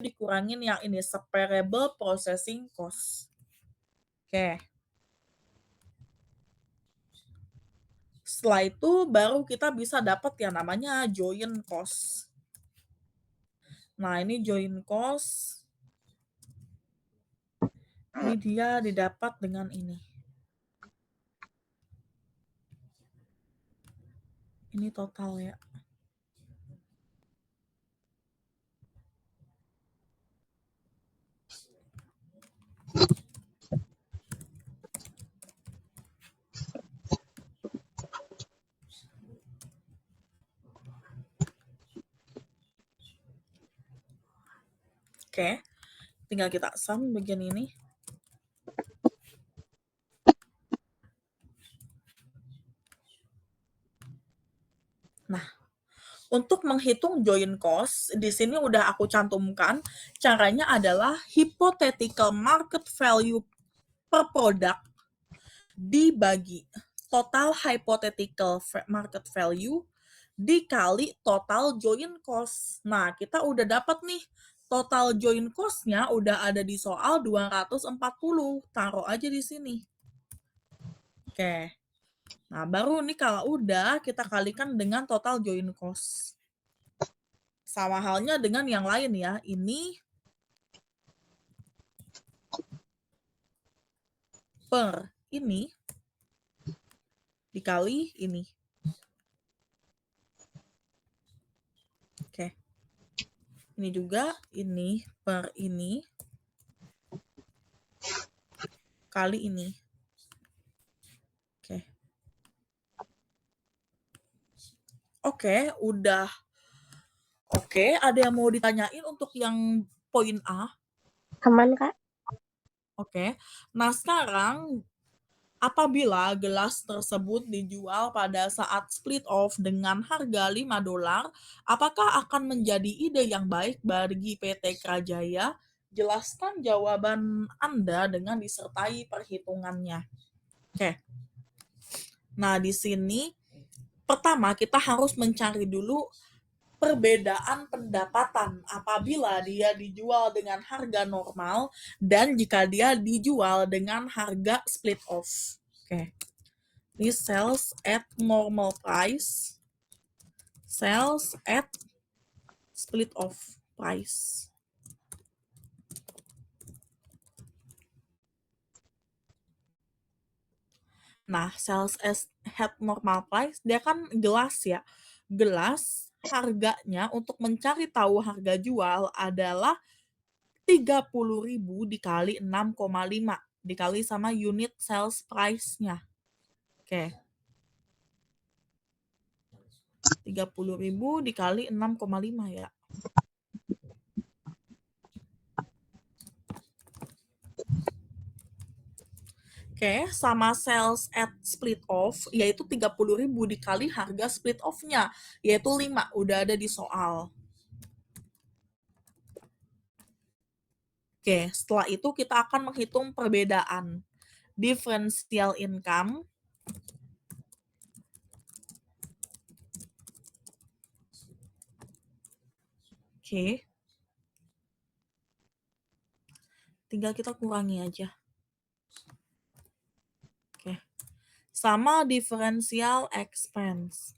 dikurangin yang ini, separable processing cost. Oke. Setelah itu baru kita bisa dapat yang namanya joint cost. Nah, ini joint cost. Ini dia didapat dengan ini. Ini total ya. Oke. Tinggal kita sum bagian ini. Nah, untuk menghitung joint cost, di sini udah aku cantumkan, caranya adalah hypothetical market value per product dibagi total hypothetical market value dikali total joint cost. Nah, kita udah dapat nih total joint cost-nya udah ada di soal 240. Taruh aja di sini. Oke. Nah, baru nih kalau udah kita kalikan dengan total joint cost. Sama halnya dengan yang lain ya. Ini per ini dikali ini. Oke. Ini juga ini per ini kali ini. Oke. Oke, udah. Oke, ada yang mau ditanyain untuk yang poin A? Aman, Kak. Oke. Nah, sekarang apabila gelas tersebut dijual pada saat split off dengan harga $5, apakah akan menjadi ide yang baik bagi PT Krajaya? Jelaskan jawaban Anda dengan disertai perhitungannya. Oke. Nah, di sini pertama kita harus mencari dulu perbedaan pendapatan apabila dia dijual dengan harga normal dan jika dia dijual dengan harga split off. Oke. Ini sales at normal price, sales at split off price. Nah, sales at normal price dia kan gelas ya. Gelas harganya untuk mencari tahu harga jual adalah 30.000 dikali 6,5 dikali sama unit sales price-nya. Oke. 30.000 dikali 6,5 ya. Oke, sama sales at split off yaitu 30.000 dikali harga split off-nya yaitu 5 udah ada di soal. Oke, setelah itu kita akan menghitung perbedaan differential income. Oke. Tinggal kita kurangi aja. Oke. Sama differential expense.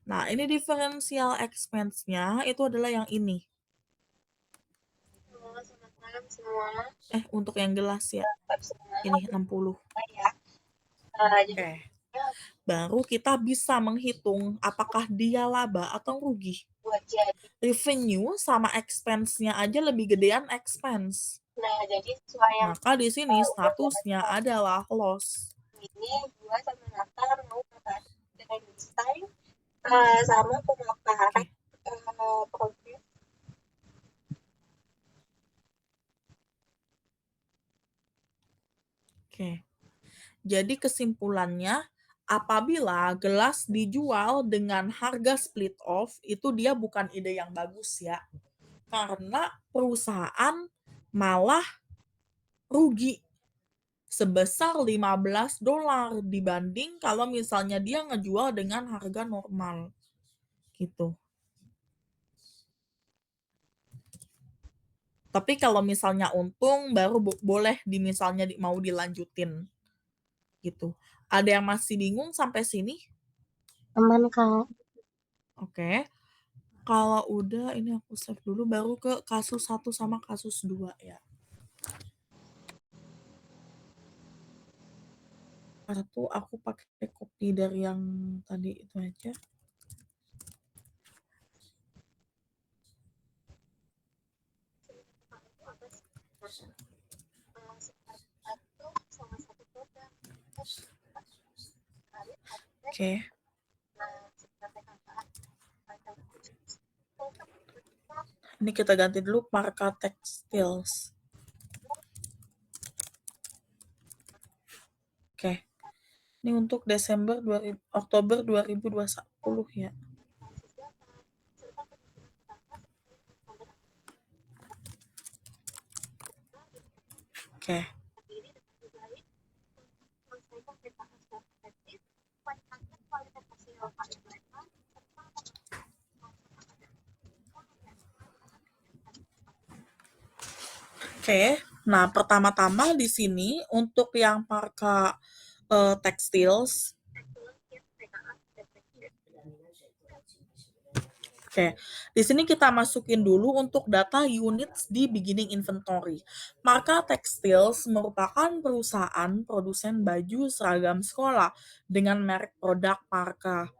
Nah, ini differential expense-nya itu adalah yang ini. Selamat malam semua. Untuk yang gelas ya. Ini 60. Oke. Baru kita bisa menghitung apakah dia laba atau rugi. Revenue sama expense-nya aja lebih gedean expense. Nah, jadi sesuai yang Maka di sini statusnya adalah loss. ini gua sama Natal mau bahas dengan desain sama pemaparan progres. Oke. Jadi kesimpulannya, apabila gelas dijual dengan harga split off, itu dia bukan ide yang bagus ya. Karena perusahaan malah rugi sebesar $15 dibanding kalau misalnya dia ngejual dengan harga normal. Gitu. Tapi kalau misalnya untung baru boleh misalnya mau dilanjutin, gitu. Ada yang masih bingung sampai sini? Aman, Kak. Oke. Kalau udah ini aku save dulu baru ke kasus 1 sama kasus 2 ya. 1 aku pakai copy dari yang tadi itu aja. Oke. Ini kita ganti dulu Parka Textiles. Oke. Ini untuk Oktober 2020 ya. Oke. Oke. Nah, pertama-tama di sini untuk yang Parka Textiles. Oke, di sini kita masukin dulu untuk data units di beginning inventory. Marka Textiles merupakan perusahaan produsen baju seragam sekolah dengan merek produk Parka.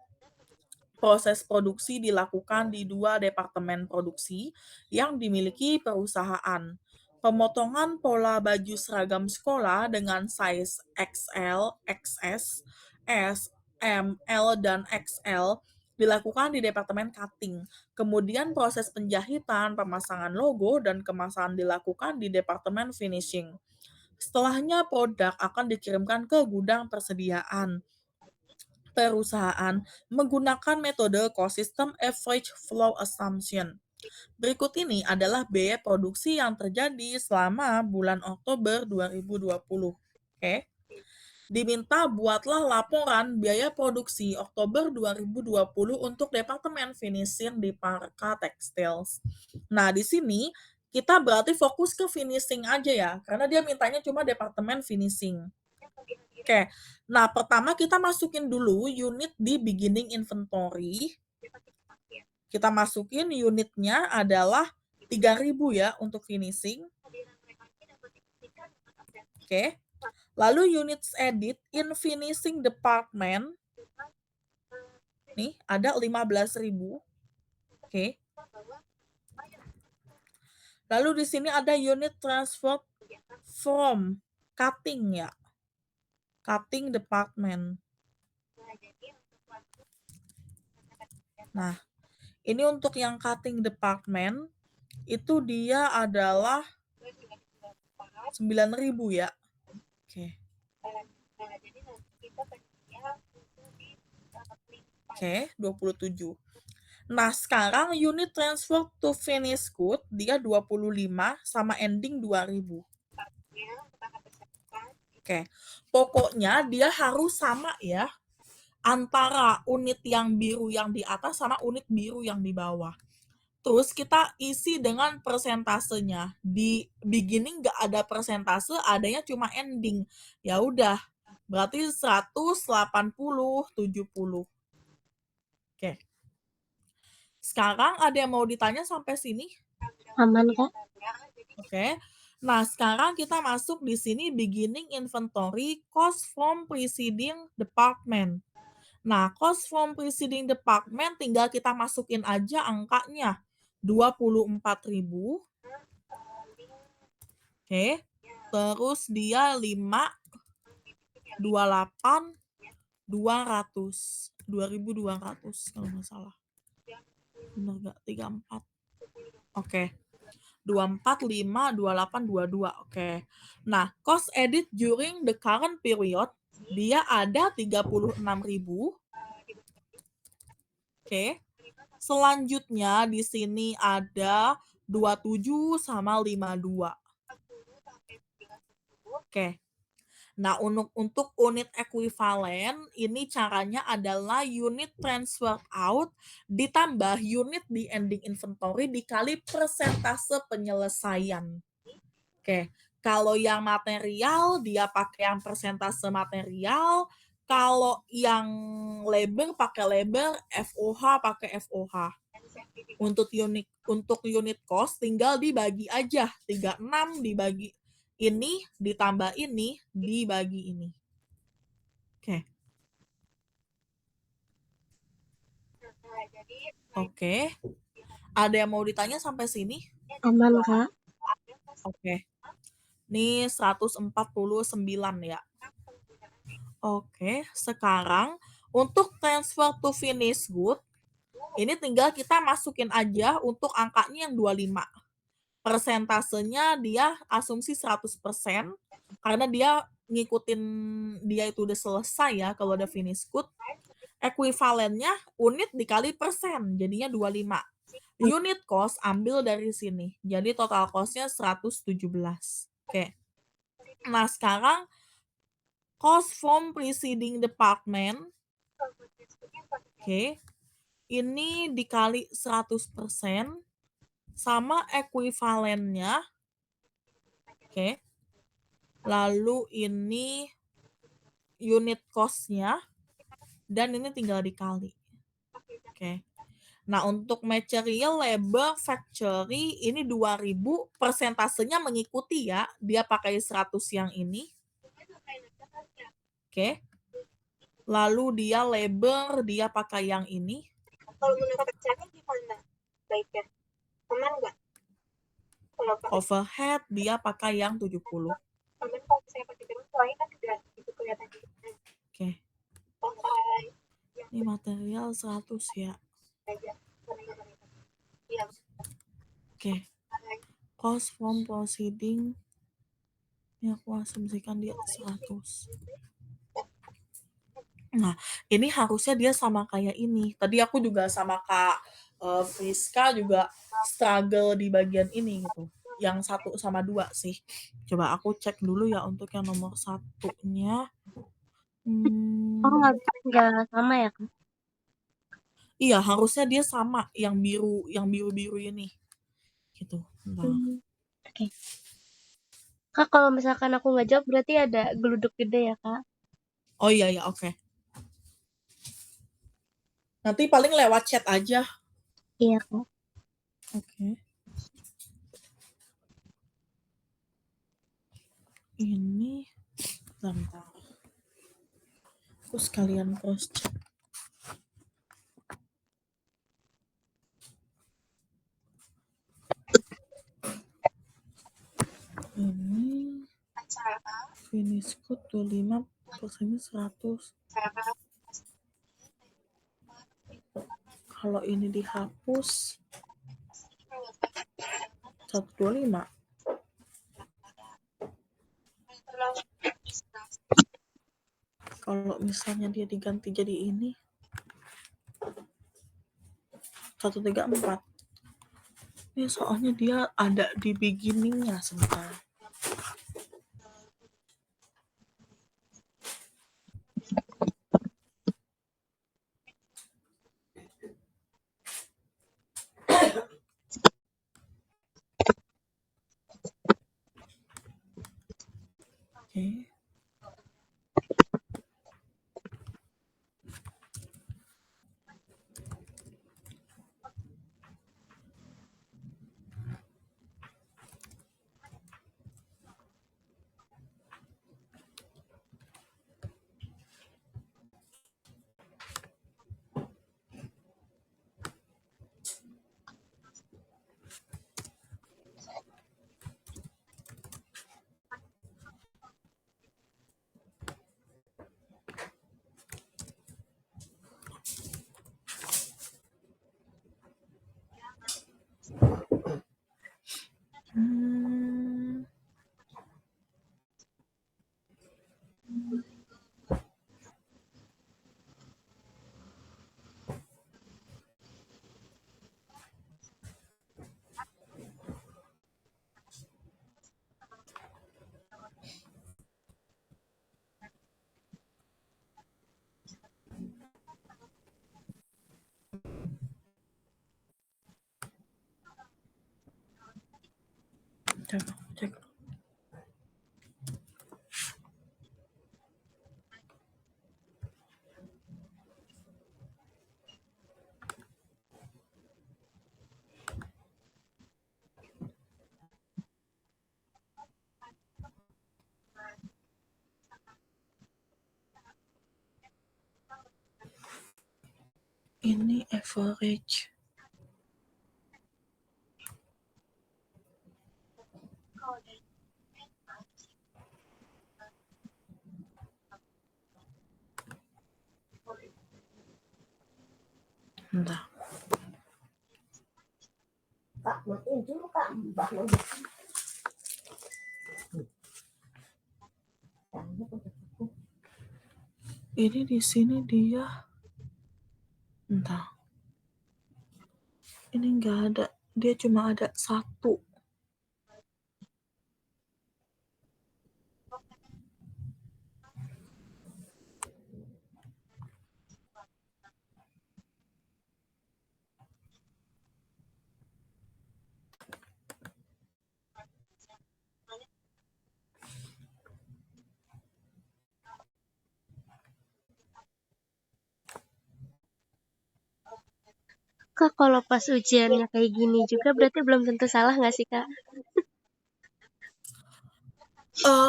Proses produksi dilakukan di 2 departemen produksi yang dimiliki perusahaan. Pemotongan pola baju seragam sekolah dengan size XL, XS, S, M, L, dan XL dilakukan di departemen cutting. Kemudian proses penjahitan, pemasangan logo, dan kemasan dilakukan di departemen finishing. Setelahnya produk akan dikirimkan ke gudang persediaan. Perusahaan menggunakan metode cost system average flow assumption. Berikut ini adalah biaya produksi yang terjadi selama bulan Oktober 2020. Oke. Diminta buatlah laporan biaya produksi Oktober 2020 untuk Departemen Finishing di Parka Textiles. Nah, di sini kita berarti fokus ke finishing aja ya, karena dia mintanya cuma Departemen Finishing. Oke. Nah, pertama kita masukin dulu unit di beginning inventory. Kita masukin unitnya adalah 3.000 ya untuk finishing. Oke. Lalu units edit in finishing department. Nih, ada 15.000. Oke. Lalu di sini ada unit transfer from cutting ya. Cutting department. Nah, ini untuk yang cutting department itu dia adalah 9.000 ya. Oke. Oke, 27. Nah, sekarang unit transfer to finish good dia 25 sama ending 2.000. Oke. Pokoknya dia harus sama ya antara unit yang biru yang di atas sama unit biru yang di bawah. Terus kita isi dengan persentasenya. Di beginning nggak ada persentase, adanya cuma ending. Ya udah, berarti 100, 80, 70. Oke. Sekarang ada yang mau ditanya sampai sini? Aman, Kak. Oke. Nah, sekarang kita masuk di sini beginning inventory cost from preceding department. Nah, cost from preceding department tinggal kita masukin aja angkanya. 24.000. Oke. Terus dia 5, 28, 200. 2.200 kalau nggak salah. Bener nggak? 34. Oke. 24, 5, 28, 22. Oke. Nah, cost edit during the current period dia ada 36.000. Oke. Selanjutnya di sini ada 27 sama 52. Oke. Nah, untuk unit ekuivalen, ini caranya adalah unit transferred out ditambah unit di ending inventory dikali persentase penyelesaian. Oke, kalau yang material dia pakai yang persentase material, kalau yang labor pakai labor, FOH pakai FOH. Untuk unit cost tinggal dibagi aja, 36 dibagi ini, ditambah ini, dibagi ini. Oke. Oke. Ada yang mau ditanya sampai sini? Aman, Kak. Oke. Ini 149 ya. Oke, sekarang untuk transfer to finish good, ini tinggal kita masukin aja untuk angkanya yang 25. Persentasenya dia asumsi 100% karena dia ngikutin dia itu udah selesai ya kalau udah finish good. Ekuivalennya unit dikali persen, jadinya 25. Unit cost ambil dari sini. Jadi total cost-nya 117. Oke. Nah, sekarang cost from preceding department. Oke. Ini dikali 100% sama ekuivalennya. Oke. Lalu ini unit cost-nya dan ini tinggal dikali. Oke. Nah, untuk material, labor, factory ini 2000, persentasenya mengikuti ya, dia pakai 100 yang ini. Oke. Lalu dia labor, dia pakai yang ini. Kalau menurut pacarnya gimana baiknya? Aman nggak? Kalau pakai Overhead dia pakai yang 70. aman kalau saya pakai terus soalnya kan udah itu kelihatan gitu. Oke. Pakai Ini material 100 ya. aja. Iya, Oke. Cost from proceeding ini aku asumsikan dia 100. Nah, ini harusnya dia sama kayak ini. Tadi aku juga sama Kak Friska juga struggle di bagian ini gitu. Yang 1 sama 2 sih. Coba aku cek dulu ya untuk yang nomor 1-nya. Oh, nggak sama ya, Kak? Iya, harusnya dia sama yang biru-biru ini. Gitu. Bentar. Oke. Kak, kalau misalkan aku nggak jawab berarti ada geluduk gede ya, Kak? Oh iya ya, oke. Nanti paling lewat chat aja. Iya, Kak. Oke. Ini bentar. Aku sekalian cross check. Ini finish code 25 persennya 100. Kalau ini dihapus 125. Kalau misalnya dia diganti jadi ini 134. Ini soalnya dia ada di beginningnya sebentar. Oke. Cek cek. Ini average. Bentar. Ini di sini dia entah. Ini nggak ada. Dia cuma ada satu. Kak, kalau pas ujiannya kayak gini juga berarti belum tentu salah nggak sih, Kak?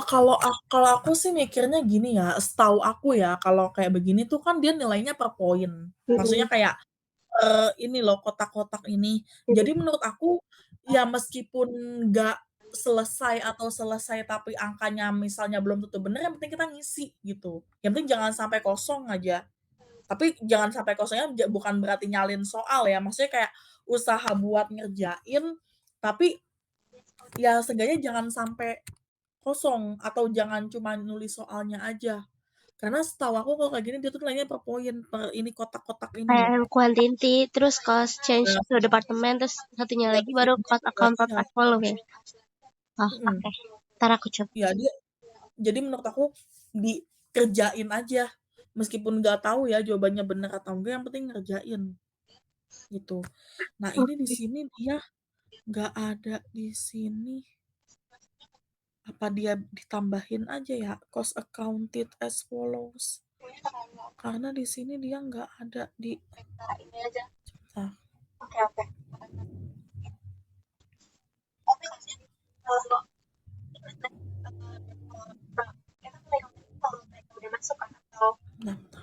Kalau aku sih mikirnya gini ya, setahu aku ya, kalau kayak begini tuh kan dia nilainya per poin. Maksudnya Mhm, kayak, ini loh kotak-kotak ini. mhm. Jadi menurut aku, ya meskipun nggak selesai atau selesai tapi angkanya misalnya belum tentu bener, yang penting kita ngisi gitu. Yang penting jangan sampai kosong aja. Tapi jangan sampai kosongnya bukan berarti nyalin soal ya, maksudnya kayak usaha buat ngerjain, tapi ya seenggaknya jangan sampai kosong atau jangan cuma nulis soalnya aja. Karena setahu aku kalau kayak gini dia tuh nilainya per poin, per ini kotak-kotak ini Kayak loh. yang quantity, terus cost change Iya, to departemen, terus satunya iya lagi baru persennya cost juga, account per iya, portfolio ya? Oh, mhm. oke. Entar aku coba. Iya dia jadi menurut aku dikerjain aja, meskipun nggak tahu ya jawabannya bener atau enggak, yang penting ngerjain, gitu. Nah ini di Oke. sini dia nggak ada di sini, apa dia ditambahin aja ya, cost accounted as follows? Karena di sini dia nggak ada di nah, Oke, oke. Tapi kalau kalau mereka udah masuk kan atau bentar,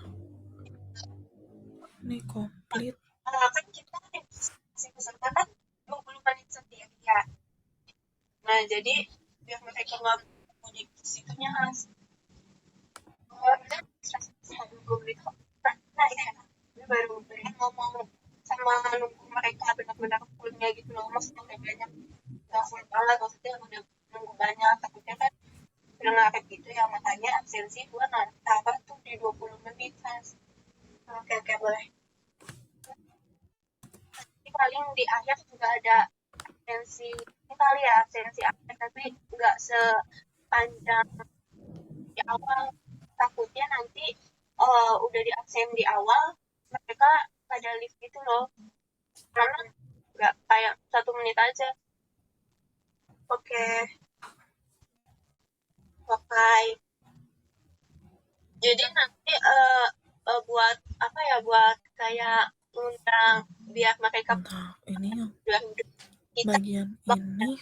ini komplit. kan kita masih peserta kan 20 menit setiap ya. Nah, jadi biar mereka nggak punya situnya harus registrasi 20 menit kok. Nah, ini ya. Ini baru ngomong sama nunggu mereka benar-benar fullnya gitu loh. Maksudnya kayak banyak nggak full banget, maksudnya udah nunggu banyak. Takutnya kan udah ngaret gitu ya, makanya absensi gua tambah tuh di 20 menit, Mas. Oke, oke, boleh. Ini paling di akhir juga ada absensi, ini kali ya absensi akhir, tapi nggak sepanjang di awal. Takutnya nanti udah di absen di awal, mereka pada lift gitu loh. Karena nggak kayak 1 menit aja. Oke, oke. Jadi nanti buat apa ya, buat kayak undang biar mereka Bentar, ini yang biar kita bagian ini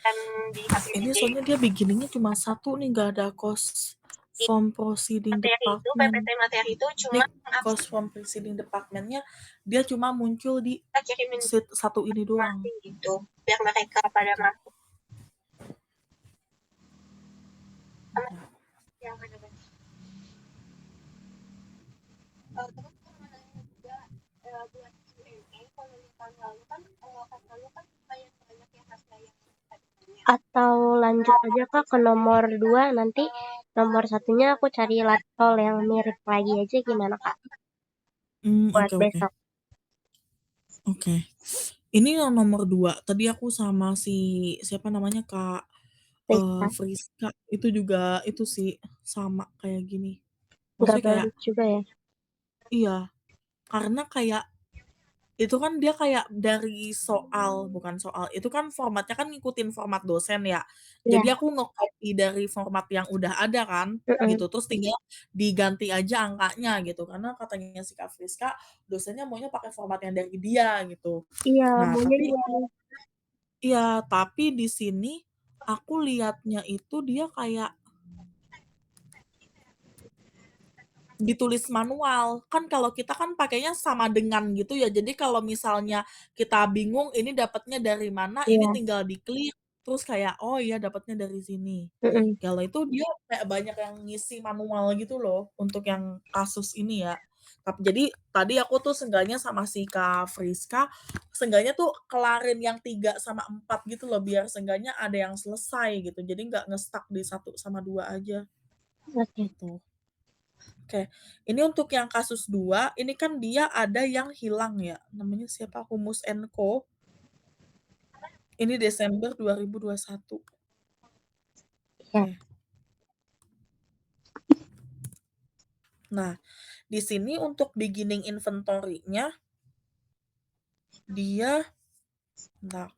kan di ini HPPD soalnya dia beginning-nya cuma satu nih, nggak ada cost from proceeding materi itu department. PPT materi itu Ini cuma cost from proceeding department-nya dia cuma muncul di kita kirimin sheet satu ini doang. masing gitu biar mereka pada Gitu. masuk sama Bentar. yang benar-benar. Terus yang menanya juga buat Q&A kalau yang tahun lalu kan lumayan banyak yang hasilnya yang tanya. Atau lanjut aja Kak ke nomor 2 nanti nomor satunya aku cari lattol yang mirip lagi aja gimana Kak buat Oke oke. besok. Oke. Ini yang nomor 2 tadi aku sama si siapa namanya, Kak, Rika, Friska, itu juga itu sih, sama kayak gini. nggak Maksudnya kayak bagus juga ya. iya, karena kayak Itu kan dia kayak dari soal bukan soal, itu kan formatnya kan ngikutin format dosen ya. Iya. Jadi aku nge-copy dari format yang udah ada kan, Mhm. gitu, terus tinggal diganti aja angkanya gitu, karena katanya si Kak Friska, dosennya maunya pakai format yang dari dia gitu. Iya, Nah maunya tapi gitu. iya, tapi di sini aku lihatnya itu dia kayak ditulis manual, kan kalau kita kan pakainya sama dengan gitu ya, jadi kalau misalnya kita bingung ini dapatnya dari mana, ini Iya. tinggal diklik, terus kayak, "Oh iya dapatnya dari sini." Mhm. Kalau itu dia kayak banyak yang ngisi manual gitu loh, untuk yang kasus ini ya. Jadi tadi aku tuh seenggaknya sama si Kak Friska, seenggaknya tuh kelarin yang 3 sama 4 gitu loh, biar seenggaknya ada yang selesai gitu, jadi nggak nge-stuck di 1 sama 2 aja, Oke. gitu. Oke, ini untuk yang kasus 2, ini kan dia ada yang hilang ya, namanya siapa, Humus& Co. Ini Desember 2021. Iya. Oke. Nah, di sini untuk beginning inventory-nya dia bentar,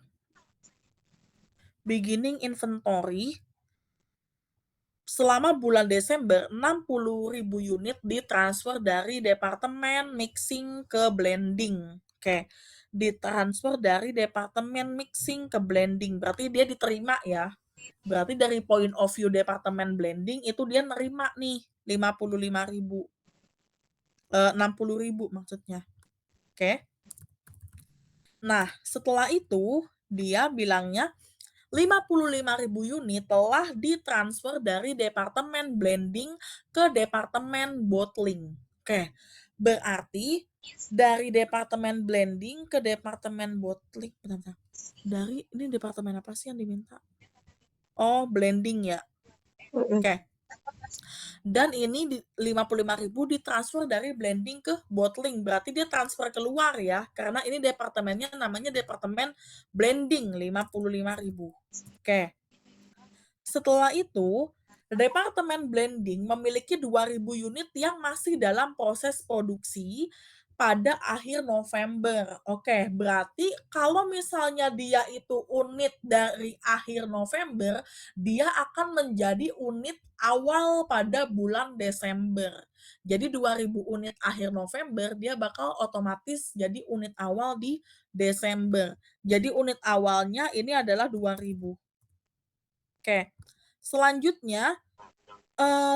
beginning inventory selama bulan Desember 60.000 unit ditransfer dari departemen mixing ke blending. Oke, ditransfer dari departemen mixing ke blending, berarti dia diterima ya. Berarti dari point of view departemen blending itu dia nerima nih 55.000, 60.000 maksudnya. Oke. Nah, setelah itu dia bilangnya 55.000 unit telah ditransfer dari departemen blending ke departemen bottling. Oke, berarti dari departemen blending ke departemen bottling bentar bentar, dari ini departemen apa sih yang diminta? Oh, blending ya? Mhm. Oke. Dan ini 55.000 ditransfer dari blending ke bottling, berarti dia transfer keluar ya, karena ini departemennya namanya departemen blending, 55.000. Oke. Setelah itu, departemen blending memiliki 2.000 unit yang masih dalam proses produksi pada akhir November. Oke, berarti kalau misalnya dia itu unit dari akhir November, dia akan menjadi unit awal pada bulan Desember. Jadi 2.000 unit akhir November, dia bakal otomatis jadi unit awal di Desember. Jadi unit awalnya ini adalah 2.000. Oke. Selanjutnya,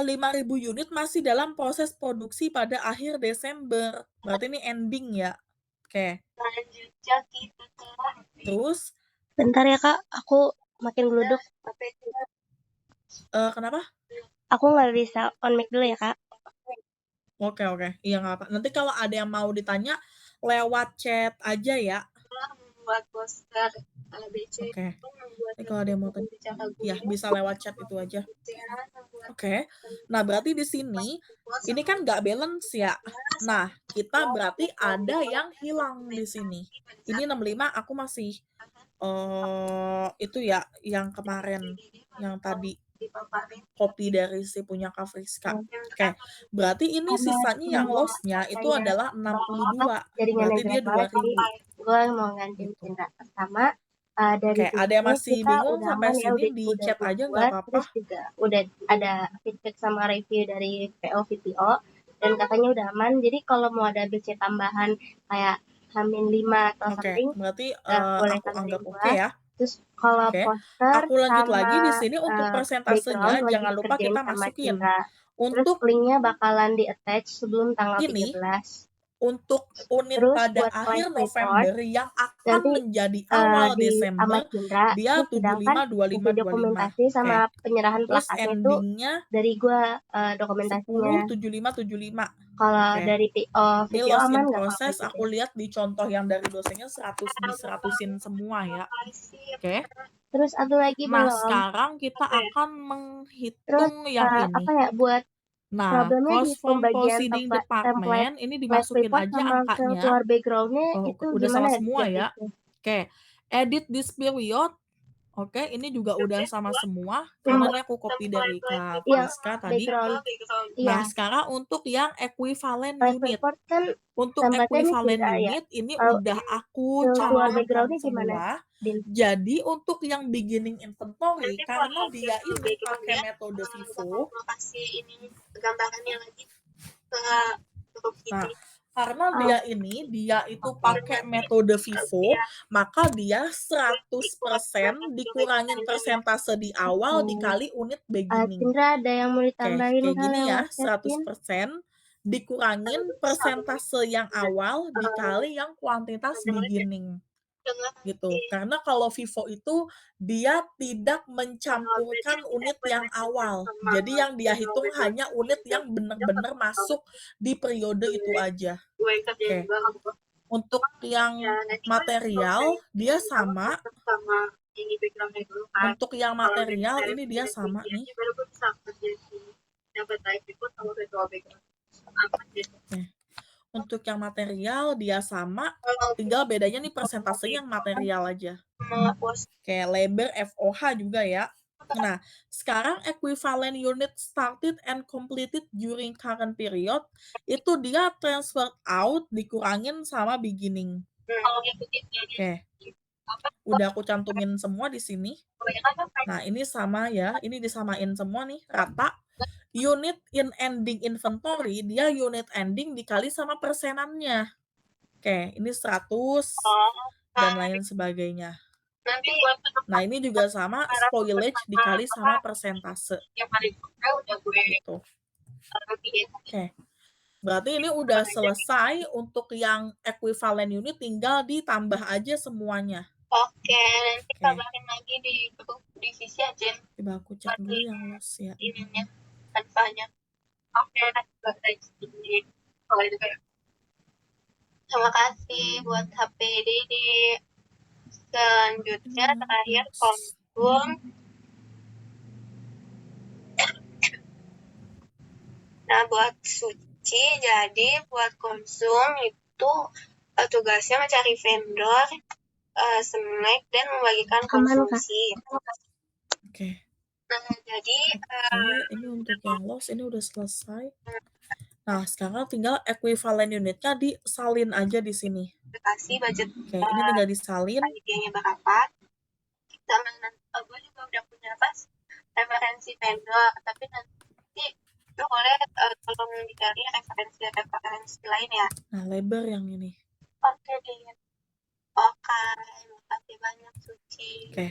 5.000 unit masih dalam proses produksi pada akhir Desember, berarti ini ending ya? Oke. Lanjut gitu Kak. Terus, Bentar ya, Kak, aku makin geluduk. kenapa? Aku nggak bisa on mic dulu ya, Kak. Oke oke, iya nggak apa, nanti kalau ada yang mau ditanya lewat chat aja ya. Membuat poster ABC Oke, itu membuat nanti kalau ada yang mau review tanya bicara iya guru, bisa lewat chat itu aja. membuat Oke. Nah, berarti di sini, ini kan nggak balance ya. Nah, kita berarti ada yang hilang di sini. Ini 65 aku masih, itu ya, yang kemarin, yang tadi dipaparin copy dari si punya Kak Friska. Oh, Oke, berarti ini karena sisanya yang sebelum loss-nya itu katanya adalah apa, 62, jaringannya berarti dia jelek banget, jadi 2.000, gue mau gantiin gitu. Cindra. Pertama, dari Oke, ada yang sini masih kita bingung udah sampai aman ya, sini di udah chat gue aja nggak buat, apa-apa. terus juga udah ada feedback sama review dari PO VPO, dan katanya udah aman. Jadi kalau mau ada BC tambahan kayak H-5 atau Oke, something, berarti, boleh aku kabarin anggap gue. oke ya. Terus kalau Oke, poster aku lanjut sama lagi di sini untuk background persentasenya lagi jangan lupa dikerjain kita sama masukin. Cindra. Terus Untuk linknya bakalan di attach sebelum tanggal ini, 13. untuk unit Terus pada buat akhir live report November yang akan nanti menjadi awal di sama Desember, Cindra. dia Terus sedangkan 75, 25, isi 25. dokumentasi sama Oke. penyerahan Terus plakatnya itu endingnya dari gua dokumentasinya. 10, 75, 75. Kalau Oke. dari PO Ini VPO loss aman in nggak kalau kayak process, gitu aku ya? lihat di contoh yang dari dosennya 100 di 100-in semua ya. Oke. Terus ada lagi Nah, belum? sekarang kita apa ya? akan Terus menghitung yang ini. apa ya, buat Nah, problemnya di cost from pembagian proceeding template department ini live dimasukin report aja sama ke angkanya. keluar backgroundnya Oh, itu udah gimana sama ya semua ya. jadinya? Oke, edit this period. Oke, ini juga udah sama semua, karena Yang ini aku copy dari Kak yang Friska tadi. background. Nah, Iya, sekarang untuk yang equivalent live unit. report kan Untuk tempatnya ini equivalent tidak ya. unit ini Kalau udah aku keluar cantumkan backgroundnya gimana, semua. Din? Jadi untuk yang beginning inventory, Nanti karena kalau dia ini pakai backgroundnya metode FIFO. mau kasih ini gambarannya lagi ke grup Nah, ini. karena dia itu pakai Nanti metode FIFO, dia maka dia 100% dikurangin persentase di awal dikali unit beginning. Cindra ada yang mau Oke, ditambahin kayak nggak gini ya, lewat chat, Din? 100% dikurangin persentase yang awal dikali yang kuantitas beginning. dengan Gitu. Karena kalau FIFO itu dia tidak mencampurkan unit yang awal. Jadi yang dia hitung hanya unit yang benar-benar masuk di periode itu aja. gue kerja Oke. juga Untuk yang ya nanti gue material dia sama. sama ini backgroundnya dulu kan. Untuk yang Kalau material dari ini dia sama nih. baru gue bisa kerja sih dapat live report sama virtual background apa gitu. Oke. Untuk yang material dia sama, tinggal bedanya nih persentasenya yang material aja. Sama bos Kayak labor FOH juga ya. Nah, sekarang equivalent unit started and completed during current period itu dia transferred out dikurangin sama beginning. kalau ngikutin ini Oke, udah aku cantumin semua di sini. kebanyakan kan Nah, ini sama ya, ini disamain semua nih, rata. Unit in ending inventory, dia unit ending dikali sama persenannya. Oke, ini 100 dan lain sebagainya. nanti buat Nah, ini juga sama, spoilage dikali sama persentase. yang paling udah gue Gitu. rutin. Oke. Berarti ini udah selesai untuk yang equivalent unit, tinggal ditambah aja semuanya. Oke, nanti Oke. kabarin lagi di grup divisi aja Coba aku cek dulu yang loss ya. ininya tanpanya. Oke, nanti bakal di kalau itu kayak. Terima kasih buat HPD di selanjutnya terakhir konsum. Nah, buat Suci, jadi buat konsum itu tugasnya mencari vendor, snack, dan membagikan Aman, Kak. konsumsi. Oke. Nah, jadi Oke, ini untuk yang loss ini udah selesai. Nah, sekarang tinggal equivalent unitnya disalin aja di sini. kasih budget Oke, ini tinggal disalin. panitianya berapa. Sama nanti gue juga udah punya referensi vendor, tapi nanti lu boleh tolong dicari referensi lain ya. Nah, labor yang ini. Oke deh. Oke, makasih banyak Suci. Oke.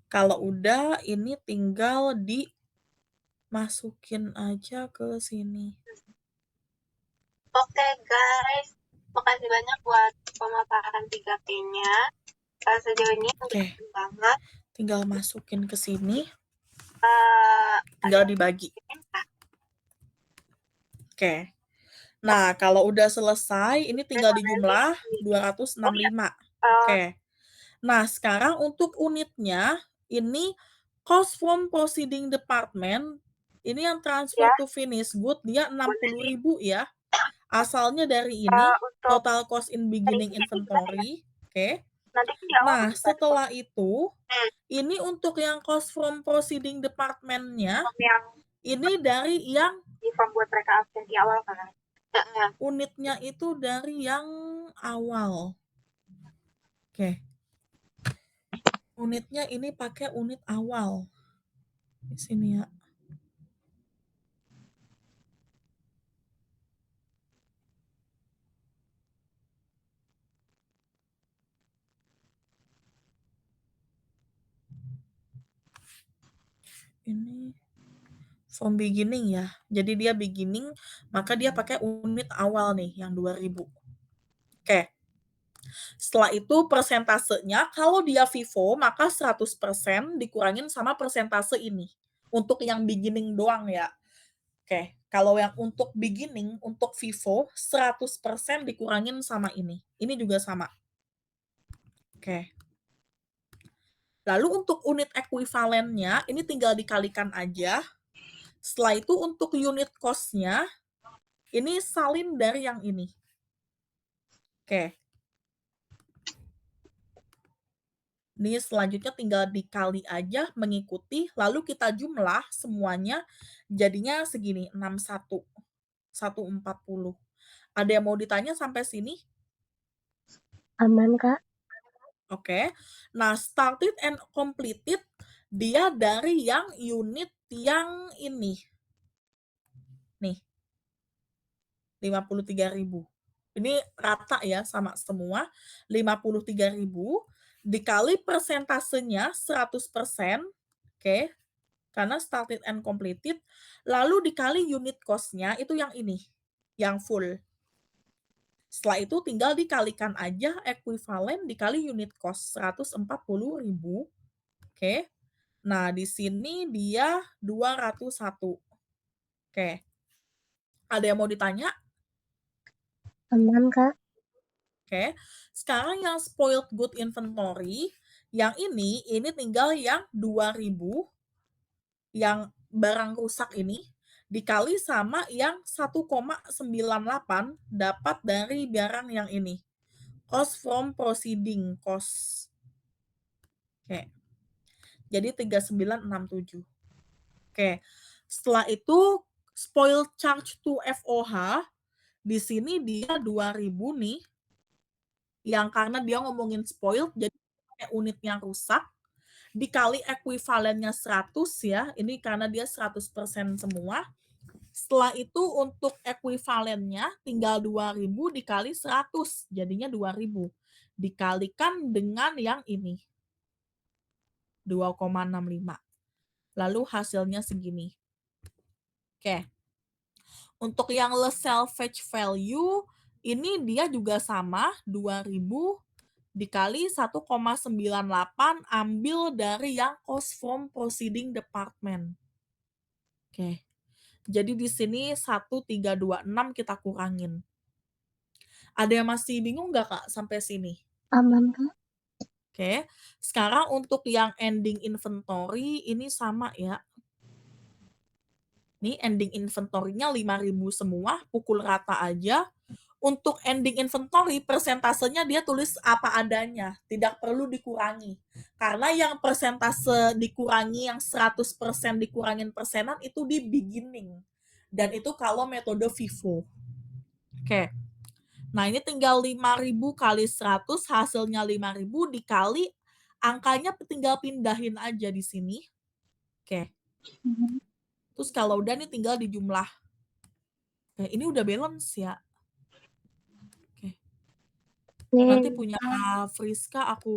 Kalau udah, ini tinggal dimasukin aja ke sini. Oke guys, makasih banyak buat pemaparan 3P-nya. Sejauh ini Oke. udah banget. Tinggal masukin ke sini. Tinggal dibagi. Oke. Nah, kalau udah selesai, ini tinggal dijumlah 265. Oke. Nah, sekarang untuk unitnya, ini cost from proceeding department, ini yang transfer to finish good, dia 60.000 ya. Asalnya dari ini, total cost in beginning inventory. Oke. Nanti di awal Nah, setelah itu, ini untuk yang cost from proceeding department-nya, yang ini dari yang di form buat mereka absen di awal kan. unitnya itu dari yang awal. Oke. Unitnya ini pakai unit awal. Di sini ya. Ini from beginning ya. Jadi dia beginning, maka dia pakai unit awal nih yang 2000. Oke. Setelah itu persentasenya kalau dia FIFO maka 100% dikurangin sama persentase ini. Untuk yang beginning doang ya. Oke, kalau yang untuk beginning, untuk FIFO 100% dikurangin sama ini. Ini juga sama. Oke. Lalu untuk unit ekuivalennya, ini tinggal dikalikan aja. Setelah itu untuk unit cost-nya, ini salin dari yang ini. Oke. Nih selanjutnya tinggal dikali aja mengikuti, lalu kita jumlah semuanya jadinya segini, 61.140. Ada yang mau ditanya sampai sini? Aman, Kak. Oke. Nah, started and completed dia dari yang unit yang ini. Nih, 53.000. Ini rata ya sama semua, 53.000 dikali persentasenya 100%, oke, karena started and completed, lalu dikali unit cost-nya itu yang ini, yang full. Setelah itu tinggal dikalikan aja ekuivalen dikali unit cost, 140.000, oke. Nah, di sini dia 201. Oke. Ada yang mau ditanya? Aman, Kak. Oke. Sekarang yang spoiled good inventory, yang ini tinggal yang 2.000 yang barang rusak ini, dikali sama yang 1,98 dapat dari barang yang ini. Cost from proceeding cost. Oke. Jadi 3967. Oke. Setelah itu spoiled charge to FOH, di sini dia 2.000 nih, yang karena dia ngomongin spoiled jadi pakai unit yang rusak, dikali ekuivalennya 100 ya, ini karena dia 100% semua. Setelah itu untuk ekuivalennya tinggal 2.000 dikali 100, jadinya 2.000. Dikalikan dengan yang ini, 2,65. Lalu hasilnya segini. Oke. Untuk yang less salvage value, ini dia juga sama, 2.000 dikali 1,98 ambil dari yang cost from proceeding department. Oke. Jadi di sini 1.326 kita kurangin. Ada yang masih bingung nggak, Kak, sampai sini? Aman, Kak. Oke. Sekarang untuk yang ending inventory ini sama ya. Nih ending inventory-nya 5.000 semua, pukul rata aja. Untuk ending inventory persentasenya dia tulis apa adanya, tidak perlu dikurangi. Karena yang persentase dikurangi yang 100% dikurangin persenan itu di beginning. Dan itu kalau metode FIFO. Oke. Nah, ini tinggal 5.000 kali 100 hasilnya 5.000 dikali angkanya tinggal pindahin aja di sini. Oke. Mhm. Terus kalau udah nih tinggal dijumlah. Ini udah balance ya. Oke. Nanti Oke. punya Friska aku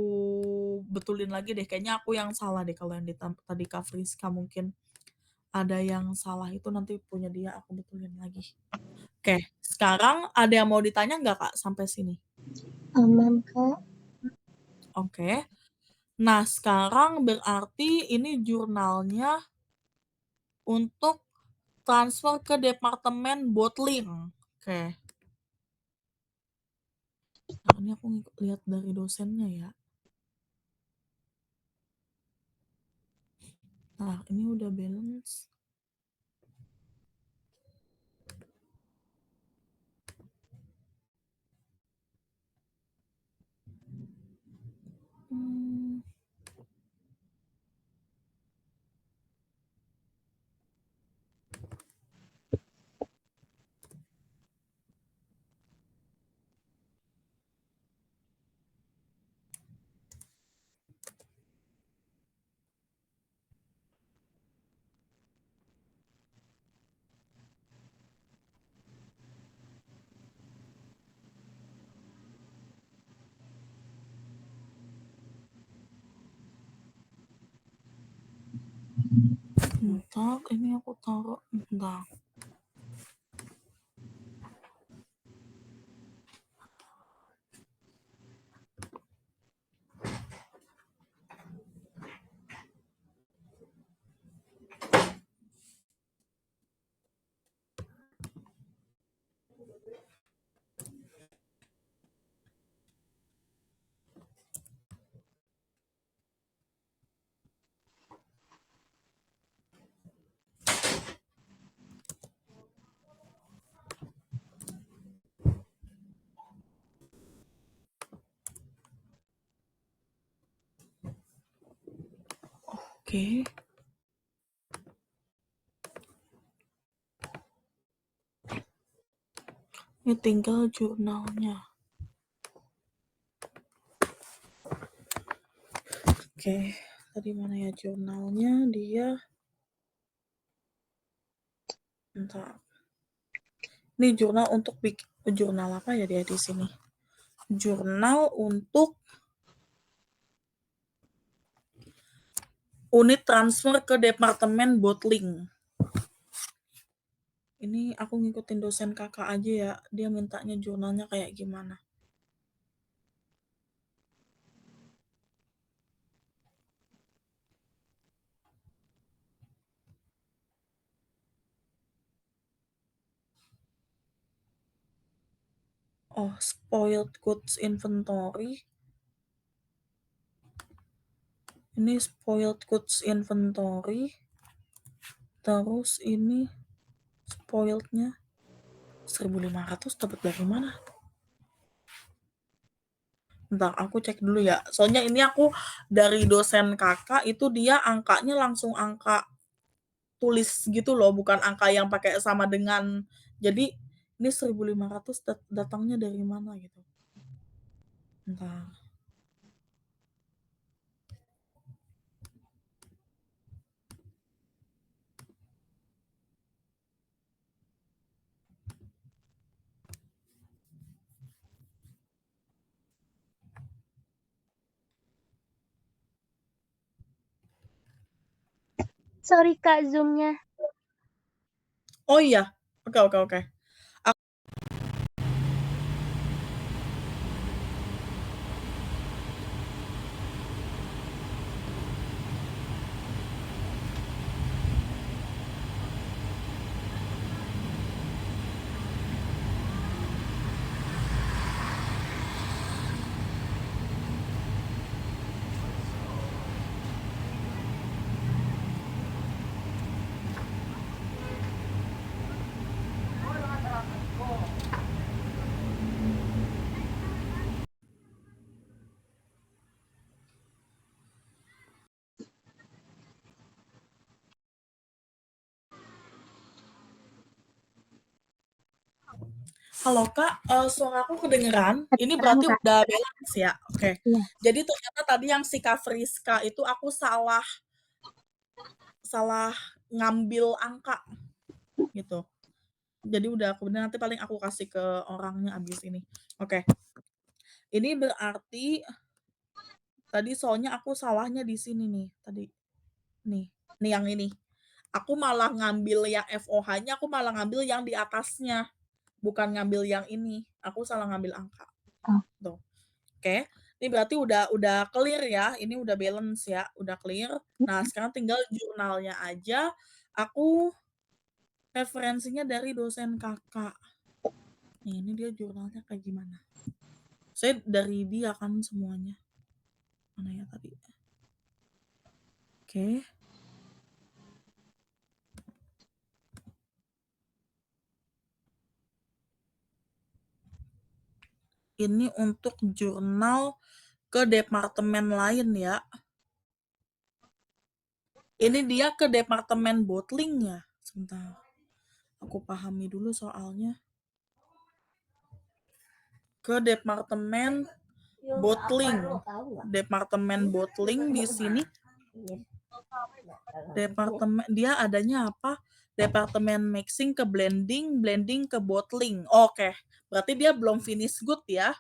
betulin lagi deh. Kayaknya aku yang salah deh kalau yang tadi Kak Friska mungkin ada yang salah itu nanti punya dia aku betulin lagi. Oke, sekarang ada yang mau ditanya nggak Kak sampai sini? Aman, Kak. Oke. Nah, sekarang berarti ini jurnalnya untuk transfer ke departemen bottling. Oke. Nah, ini aku lihat dari dosennya ya. Nah, ini udah balance. Hmm. Bentar, ini aku taruh. Bentar. Oke. Ini tinggal jurnalnya. Oke, tadi mana ya jurnalnya dia? Bentar. Ini jurnal untuk jurnal apa ya dia di sini? Jurnal untuk unit transfer ke departemen bottling. Ini aku ngikutin dosen kakak aja ya, dia mintanya jurnalnya kayak gimana. Oh, spoiled goods inventory. Ini spoiled goods inventory. Terus ini spoilednya 1.500 dapat dari mana? Bentar, aku cek dulu ya. Soalnya ini aku dari dosen kakak itu dia angkanya langsung angka tulis gitu loh, bukan angka yang pakai sama dengan. Jadi ini 1.500 datangnya dari mana gitu. Bentar. Sorry Kak, Zoom-nya. Oh iya. Oke. Halo Kak, suara aku kedengeran? Ini Kedengeran, berarti Kak. udah balance ya? Oke. Iya. Jadi ternyata tadi yang si Kak Friska itu aku salah ngambil angka gitu. Jadi udah kemudian nanti paling aku kasih ke orangnya abis ini. Oke. Ini berarti tadi soalnya aku salahnya di sini nih tadi. Nih yang ini. Aku malah ngambil yang FOH-nya, aku malah ngambil yang di atasnya, bukan ngambil yang ini. Aku salah ngambil angka. Oh. Tuh. Oke. Ini berarti udah clear ya. Ini udah balance ya, udah clear. Nah, sekarang tinggal jurnalnya aja. Aku referensinya dari dosen kakak. Nih, ini dia jurnalnya kayak gimana. Saya dari dia kan semuanya. Mana ya tadi? Oke. Ini untuk jurnal ke departemen lain ya. Ini dia ke departemen bottling ya. Sebentar. Aku pahami dulu soalnya. Ke departemen bottling. Departemen bottling di sini. Departemen dia adanya apa? Departemen mixing ke blending, blending ke bottling. Oke. Berarti dia belum finish good ya.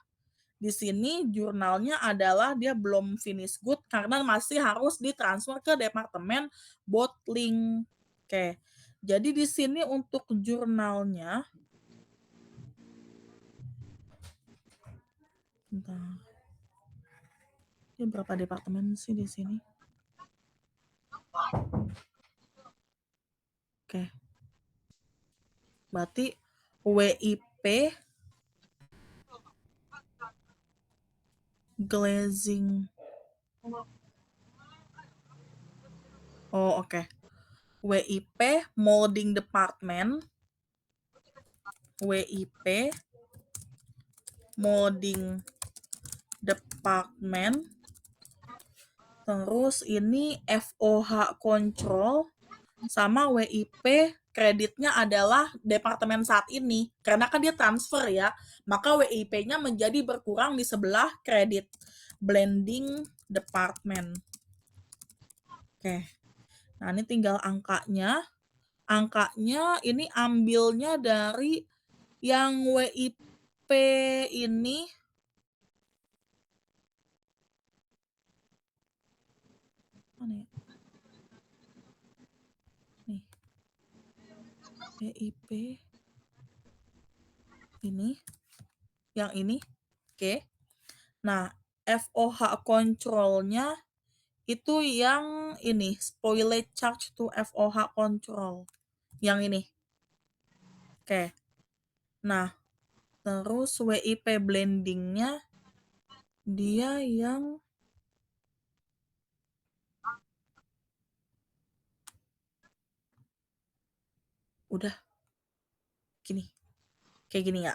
Di sini jurnalnya adalah dia belum finish good karena masih harus ditransfer ke departemen bottling. Oke. Jadi di sini untuk jurnalnya bentar. Ini berapa departemen sih di sini? Oke. Berarti WIP glazing. Oh, oke. WIP molding department. WIP molding department. Terus ini FOH control sama WIP kreditnya adalah departemen saat ini. Karena kan dia transfer ya, maka WIP-nya menjadi berkurang di sebelah kredit blending department. Oke. Nah, ini tinggal angkanya. Angkanya ini ambilnya dari yang WIP ini mana ya? Nih, WIP ini, yang ini. Oke. Nah, FOH control-nya itu yang ini, spoilage charge to FOH control. Yang ini. Oke. Nah, terus WIP blending-nya dia yang udah gini. Kayak gini ya.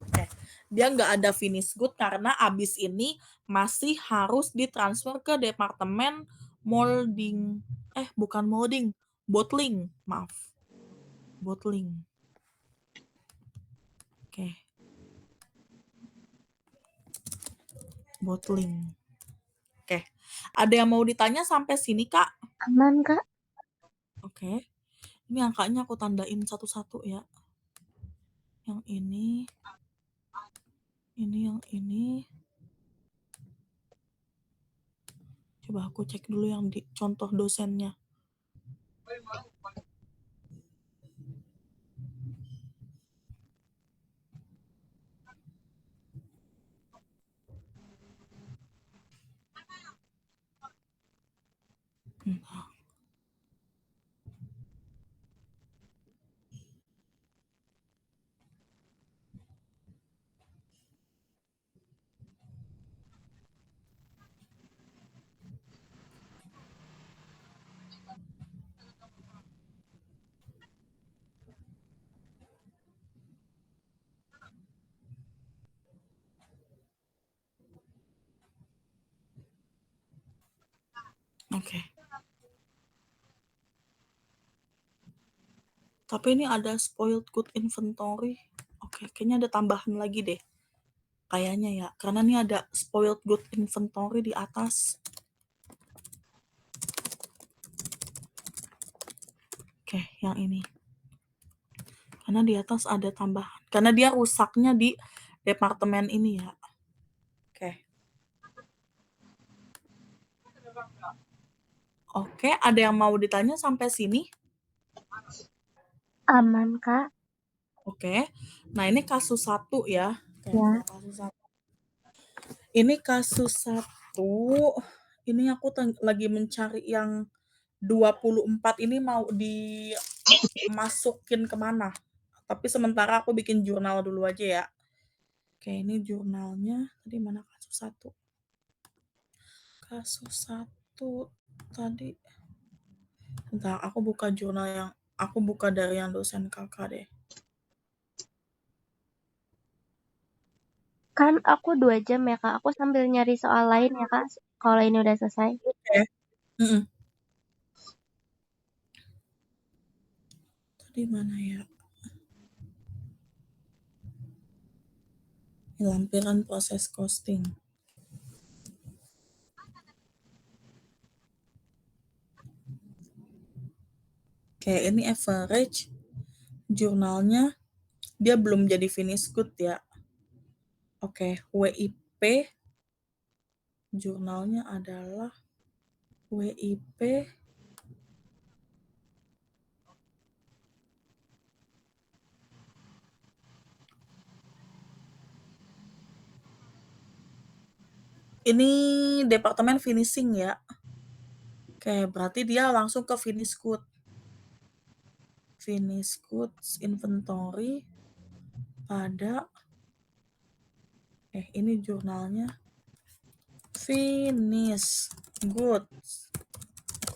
Oke. Dia nggak ada finish good karena abis ini masih harus ditransfer ke departemen molding. Bukan molding, bottling. Maaf. Bottling. Oke. Bottling. Oke. Ada yang mau ditanya sampai sini, Kak? Aman, Kak. Oke. Ini angkanya aku tandain satu-satu ya. Yang ini yang ini. Coba aku cek dulu yang di contoh dosennya. Oke. Tapi ini ada spoiled good inventory. Oke, kayaknya ada tambahan lagi deh. Kayaknya ya, karena ini ada spoiled good inventory di atas. Oke, yang ini. Karena di atas ada tambahan. Karena dia rusaknya di departemen ini ya. Oke. Oke, ada yang mau ditanya sampai sini? Aman, Kak. Oke. Nah, ini kasus 1 ya. Oke, Ya. kasus 1. Ini kasus 1. Ini aku lagi mencari yang 24 ini mau dimasukin kemana. Tapi sementara aku bikin jurnal dulu aja ya. Oke, ini jurnalnya. Tadi mana kasus 1? Kasus 1 tadi. Bentar, aku buka jurnal yang aku buka dari yang dosen Kakak deh. Kan aku 2 jam ya, Kak. Aku sambil nyari soal lain ya, Kak, kalau ini udah selesai. Oke. Mhm. Tadi mana ya? Lampiran proses costing. Oke, ini average jurnalnya dia belum jadi finish good ya. Oke, WIP jurnalnya adalah WIP ini departemen finishing ya. Oke, berarti dia langsung ke finish good. Finish goods inventory pada ini jurnalnya finish goods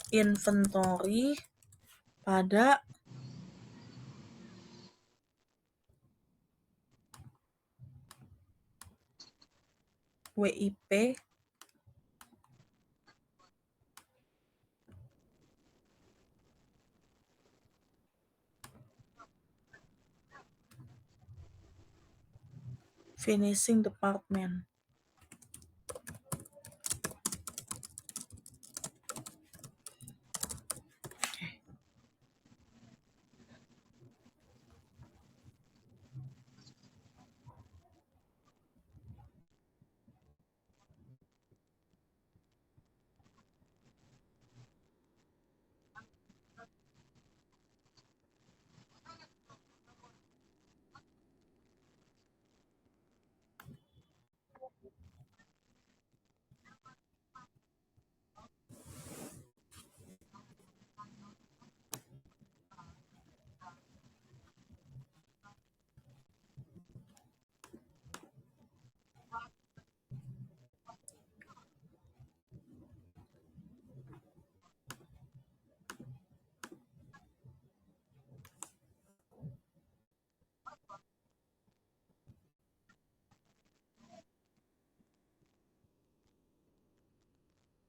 inventory pada WIP Finishing department.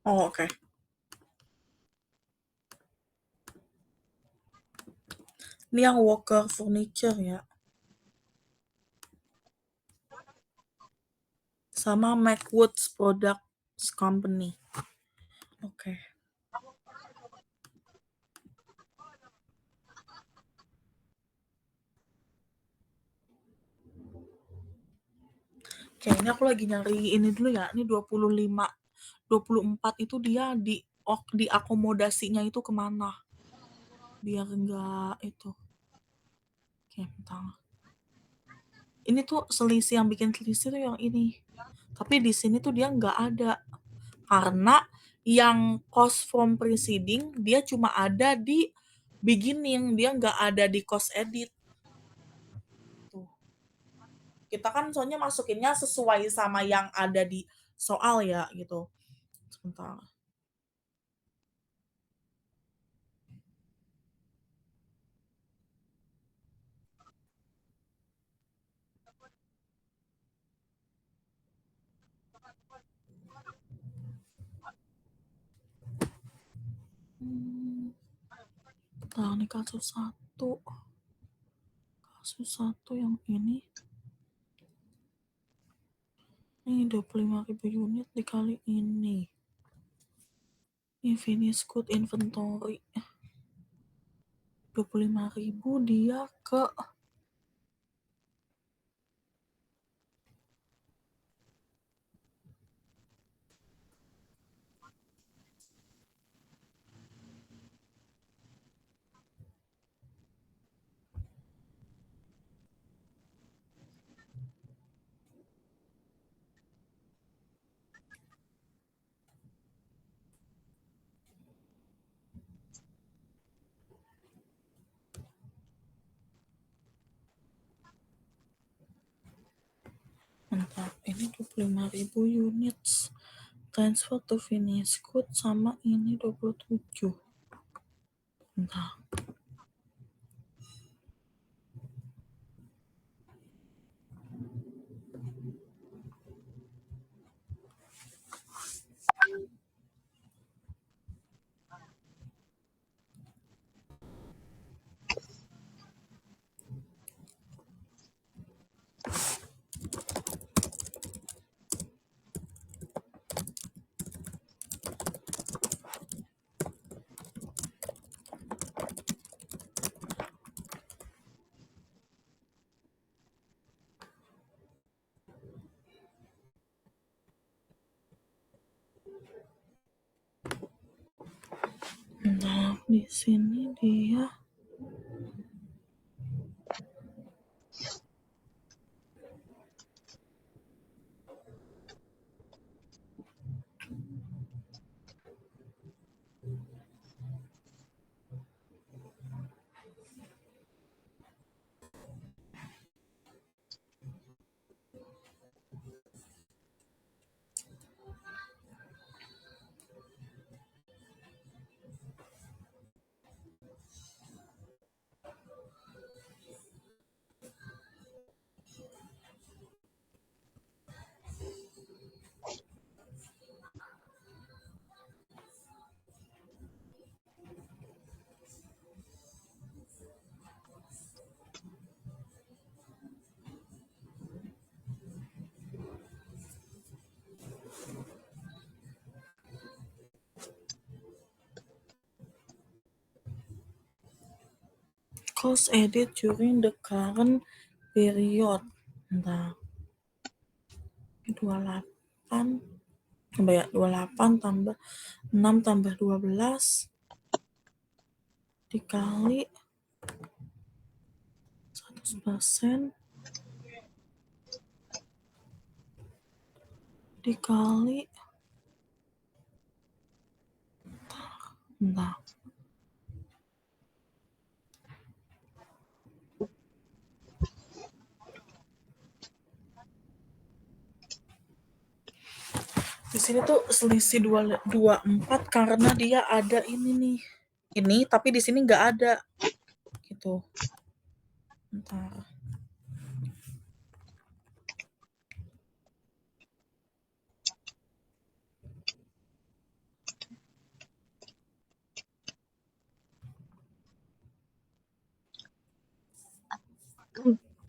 Oh, oke. Ini yang Walker Furniture ya. Sama McWoods Products Company. Oke. Oke, ini aku lagi nyari ini dulu ya. Ini 25, 24 itu dia di akomodasinya itu kemana? Biar enggak itu. Oke, bentar. Ini tuh selisih yang bikin selisih tuh yang ini. Tapi di sini tuh dia nggak ada. Karena yang cost from preceding dia cuma ada di beginning, dia nggak ada di cost edit. Tuh. Kita kan soalnya masukinnya sesuai sama yang ada di soal ya gitu. Sebentar. Bentar, nih kasus satu. Kasus satu yang ini. Ini 25.000 unit dikali ini. Ini finish good inventory. 25.000 dia ke Mantap, ini 25.000 units. Transfer to finish good sama ini 27. Bentar. Nah, di sini dia Cost added during the current period. Bentar. 28 coba ya, 28 tambah 6 tambah 12 dikali 100% dikali bentar. Di sini tuh selisih 24 karena dia ada ini nih. Ini tapi di sini nggak ada gitu. Bentar.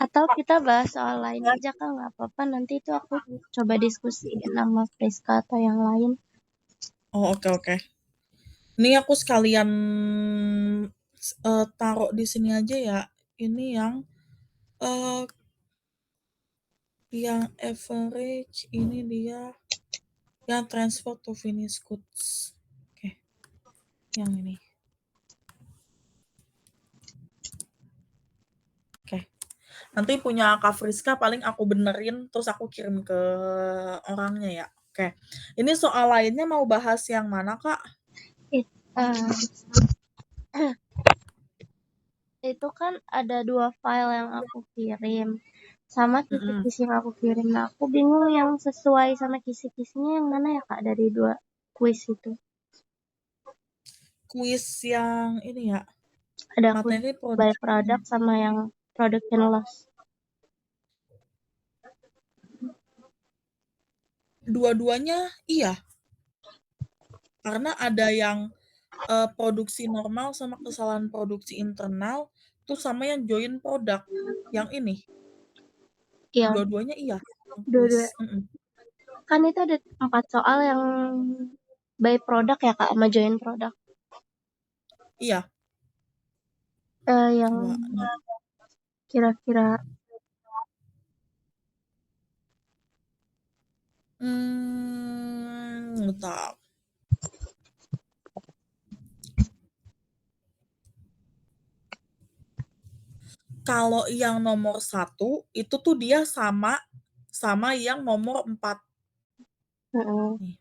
Atau kita bahas soal lain aja Kak, nggak apa-apa. Nanti itu aku coba diskusiin sama Friska atau yang lain. Oh, oke. Ini aku sekalian taruh di sini aja ya. Ini eh, yang average ini dia yang transfer to finished goods. Oke. Yang ini. Oke. Nanti punya Kak Friska paling aku benerin terus aku kirim ke orangnya ya. Oke. Ini soal lainnya mau bahas yang mana, Kak? Itu kan ada 2 file yang aku kirim, sama Mm-mm. kisi-kisi yang aku kirim. Nah, aku bingung yang sesuai sama kisi-kisinya yang mana ya Kak dari 2 kuis itu? Kuis yang ini ya, Ada kuis materi by produk. product sama yang production loss. Dua-duanya iya. Karena ada yang produksi normal sama kesalahan produksi internal, tuh sama yang join produk. Yang ini, Yang dua-duanya iya. Yang kuis. dua-dua kan itu ada 4 soal yang by product ya Kak sama join product. Iya, Yang coba. Nih. kira-kira Bentar. Kalau yang nomor 1 itu tuh dia sama yang nomor 4. Nih.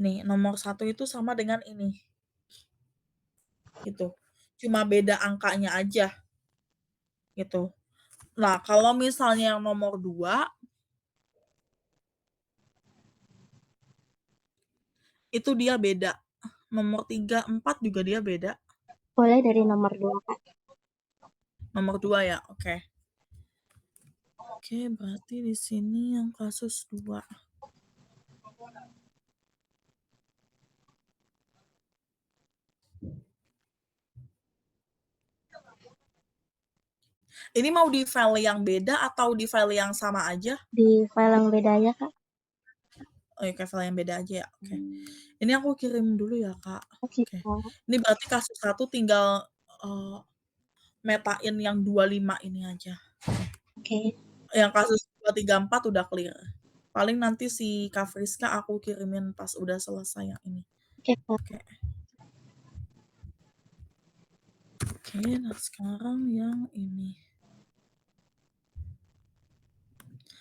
Nih, nomor 1 itu sama dengan ini. Gitu. Cuma beda angkanya aja. Gitu. Nah, kalau misalnya yang nomor 2 itu dia beda. Nomor 3, 4 juga dia beda. boleh dari nomor 2 Kak. Nomor 2 ya, oke. Oke, berarti di sini yang kasus 2. Ini mau di file yang beda atau di file yang sama aja? Di file yang beda aja Kak. Oh, ya, file yang beda aja ya. Oke. Ini aku kirim dulu ya, Kak. Oke, Oke. Kak. Ini berarti kasus 1 tinggal metain yang 25 ini aja. Oke. Yang kasus 2, 3, 4 udah clear. Paling nanti si Kak Friska aku kirimin pas udah selesai yang ini. Oke, Kak. Oke. Oke, nah sekarang yang ini.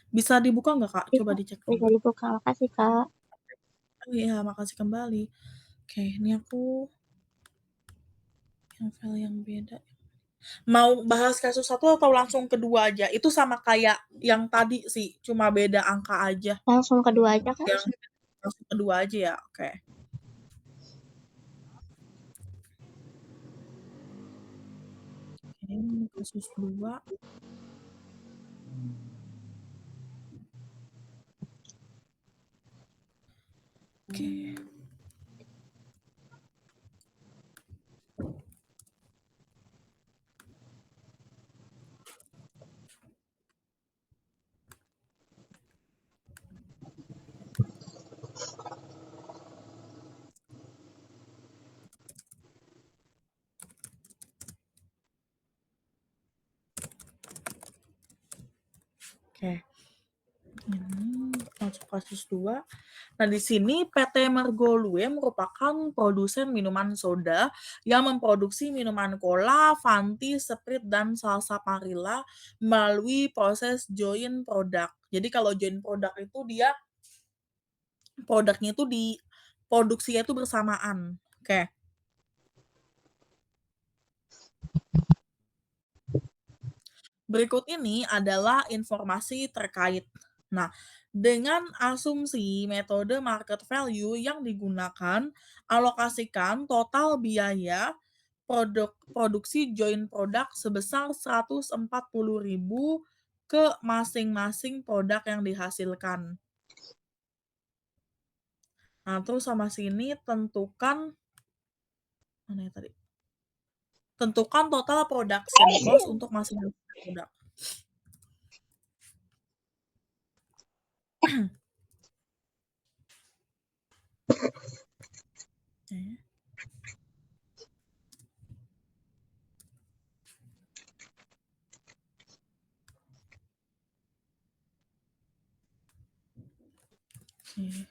Bisa dibuka nggak, Kak? Coba dicek Bisa dulu. dibuka. Makasih, Kak. Oh iya, makasih kembali. Oke, ini aku yang file yang beda. Mau bahas kasus 1 atau langsung kedua aja? Itu sama kayak yang tadi sih, cuma beda angka aja. Langsung kedua aja, Kak. Yang langsung kedua aja ya? Oke. Oke, ini kasus 2. Oke. Oke, ini masuk kasus 2. Nah, di sini PT Mergolue merupakan produsen minuman soda yang memproduksi minuman cola, Fanti, Sprite, dan Salsaparilla melalui proses joint product. Jadi kalau joint product itu dia produknya itu produksinya itu bersamaan. Oke. Berikut ini adalah informasi terkait. Nah, dengan asumsi metode market value yang digunakan, alokasikan total biaya produksi joint product sebesar 140.000 ke masing-masing produk yang dihasilkan. Nah, terus sama sini tentukan mana ya tadi? Tentukan total production cost untuk masing-masing produk. Oke. Oke.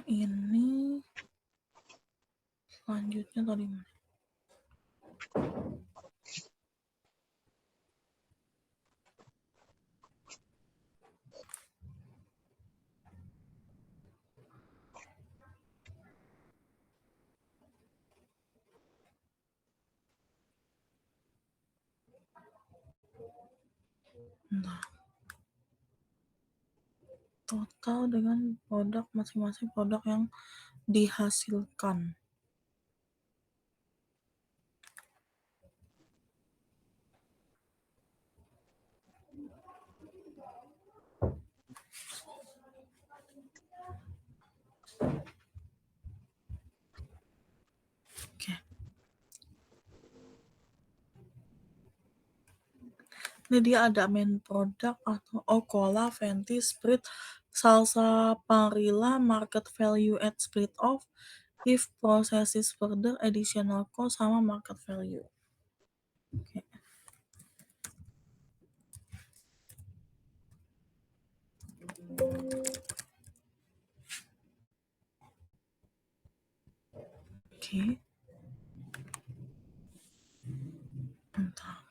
Ini selanjutnya tadi mana? Nah, total dengan produk masing-masing produk yang dihasilkan. Oke. Ini dia ada main product atau cola, Venti, Sprite, Salsaparilla, market value at split off, if processes further, additional cost, sama market value. Oke. Oke. Bentar.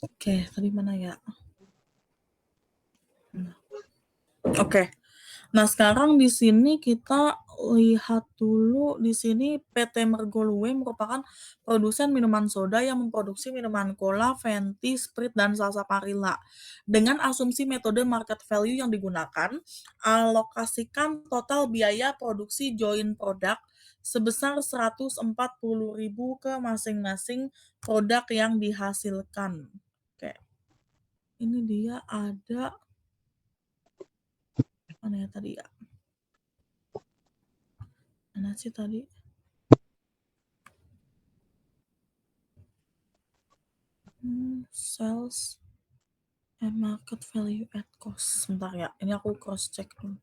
Oke, tadi mana ya? Oke. Nah, sekarang di sini kita lihat dulu di sini PT Mergolue merupakan produsen minuman soda yang memproduksi minuman cola, Venti, Sprite, dan Salsaparilla. Dengan asumsi metode market value yang digunakan, alokasikan total biaya produksi joint product sebesar 140.000 ke masing-masing produk yang dihasilkan. Oke. Ini dia ada mana ya tadi ya? Mana sih tadi? Sales and market value at cost. Sebentar ya, ini aku cross check dulu.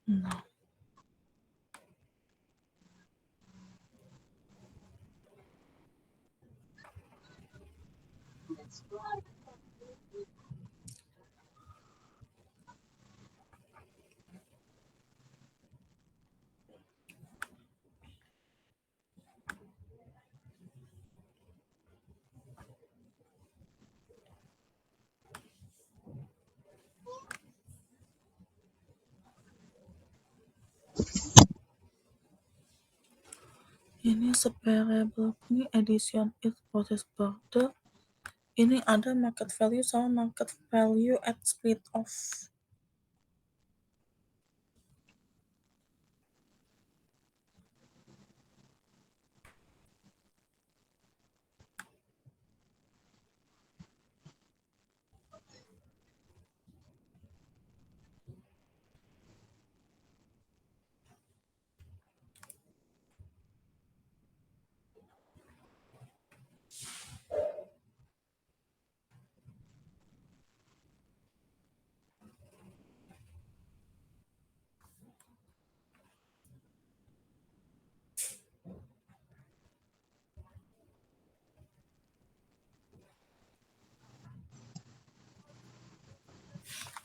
Nah, ini separable ini edition it process border. Ini ada market value sama market value at split off.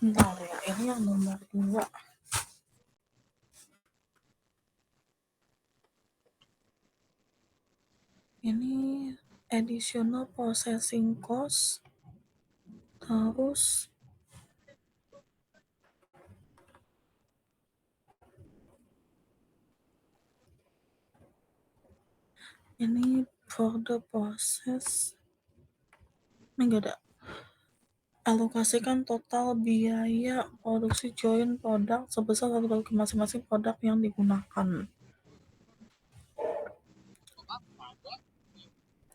Bentar ya, ini yang nomor 2. Ini additional processing cost. Terus ini for the process. Ini enggak ada. Alokasikan total biaya produksi joint produk sebesar $1 ke masing-masing produk yang digunakan.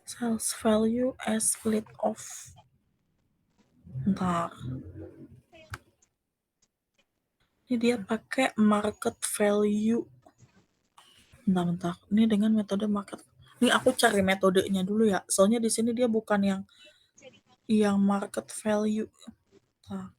Sales value as split off. Bentar. Ini dia pakai market value. Bentar. Ini dengan metode market. Ini aku cari metodenya dulu ya. Soalnya di sini dia bukan yang market value. Bentar.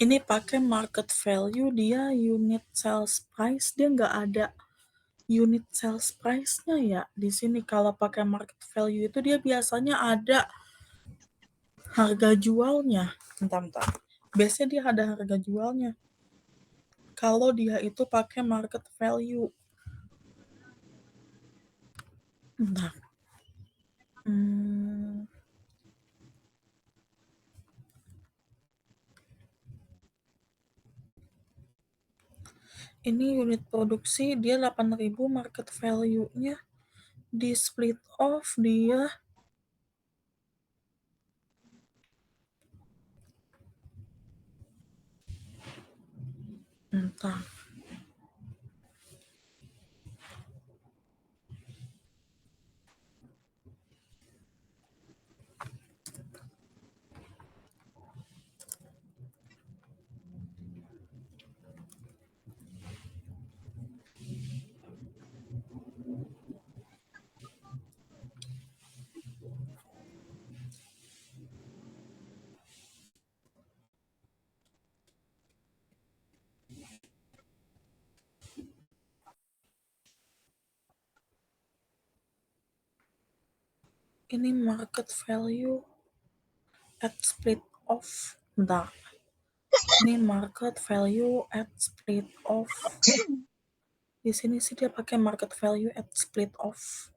Ini pakai market value, dia unit sales price, dia nggak ada unit sales price-nya ya. Di sini kalau pakai market value itu dia biasanya ada harga jualnya. Bentar. Biasanya dia ada harga jualnya. Kalau dia itu pakai market value. Bentar. Ini unit produksi dia 8.000 market value-nya. Di split off dia entah. Ini market value at split off. Bentar. Ini market value at split off. Di sini sih dia pakai market value at split off.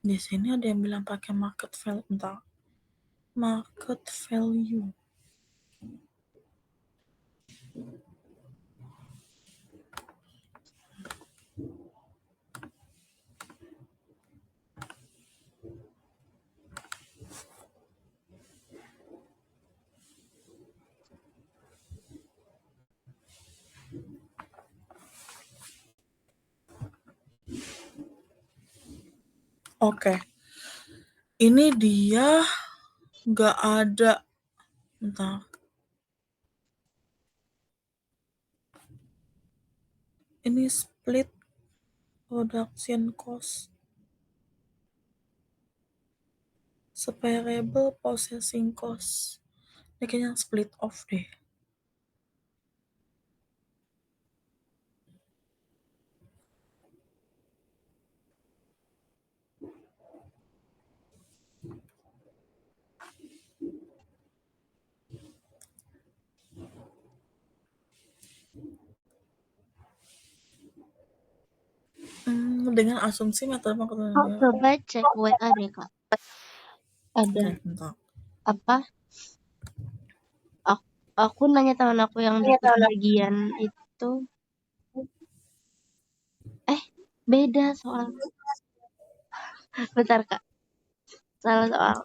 Di sini ada yang bilang pakai market value, bentar. Market value. Oke. Ini dia nggak ada, bentar. Ini split production cost. Separable processing cost. Ini kayaknya split off deh. Dengan asumsi metode Oh, pengetahuan. coba cek WA deh kak. Ada Oke, bentar. apa? Aku nanya teman aku yang dapat bagian itu. Beda soal. Bentar kak. Salah soal.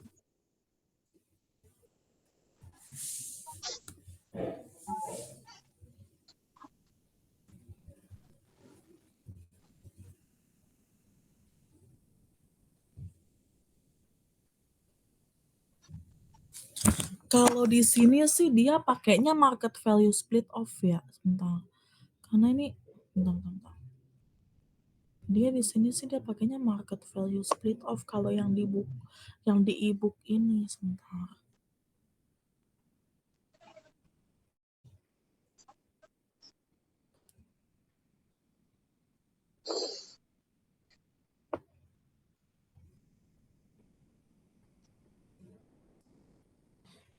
Kalau di sini sih dia pakainya market value split off ya, sebentar. Karena ini, bentar. Dia di sini sih dia pakainya market value split off kalau yang di e-book ini, sebentar.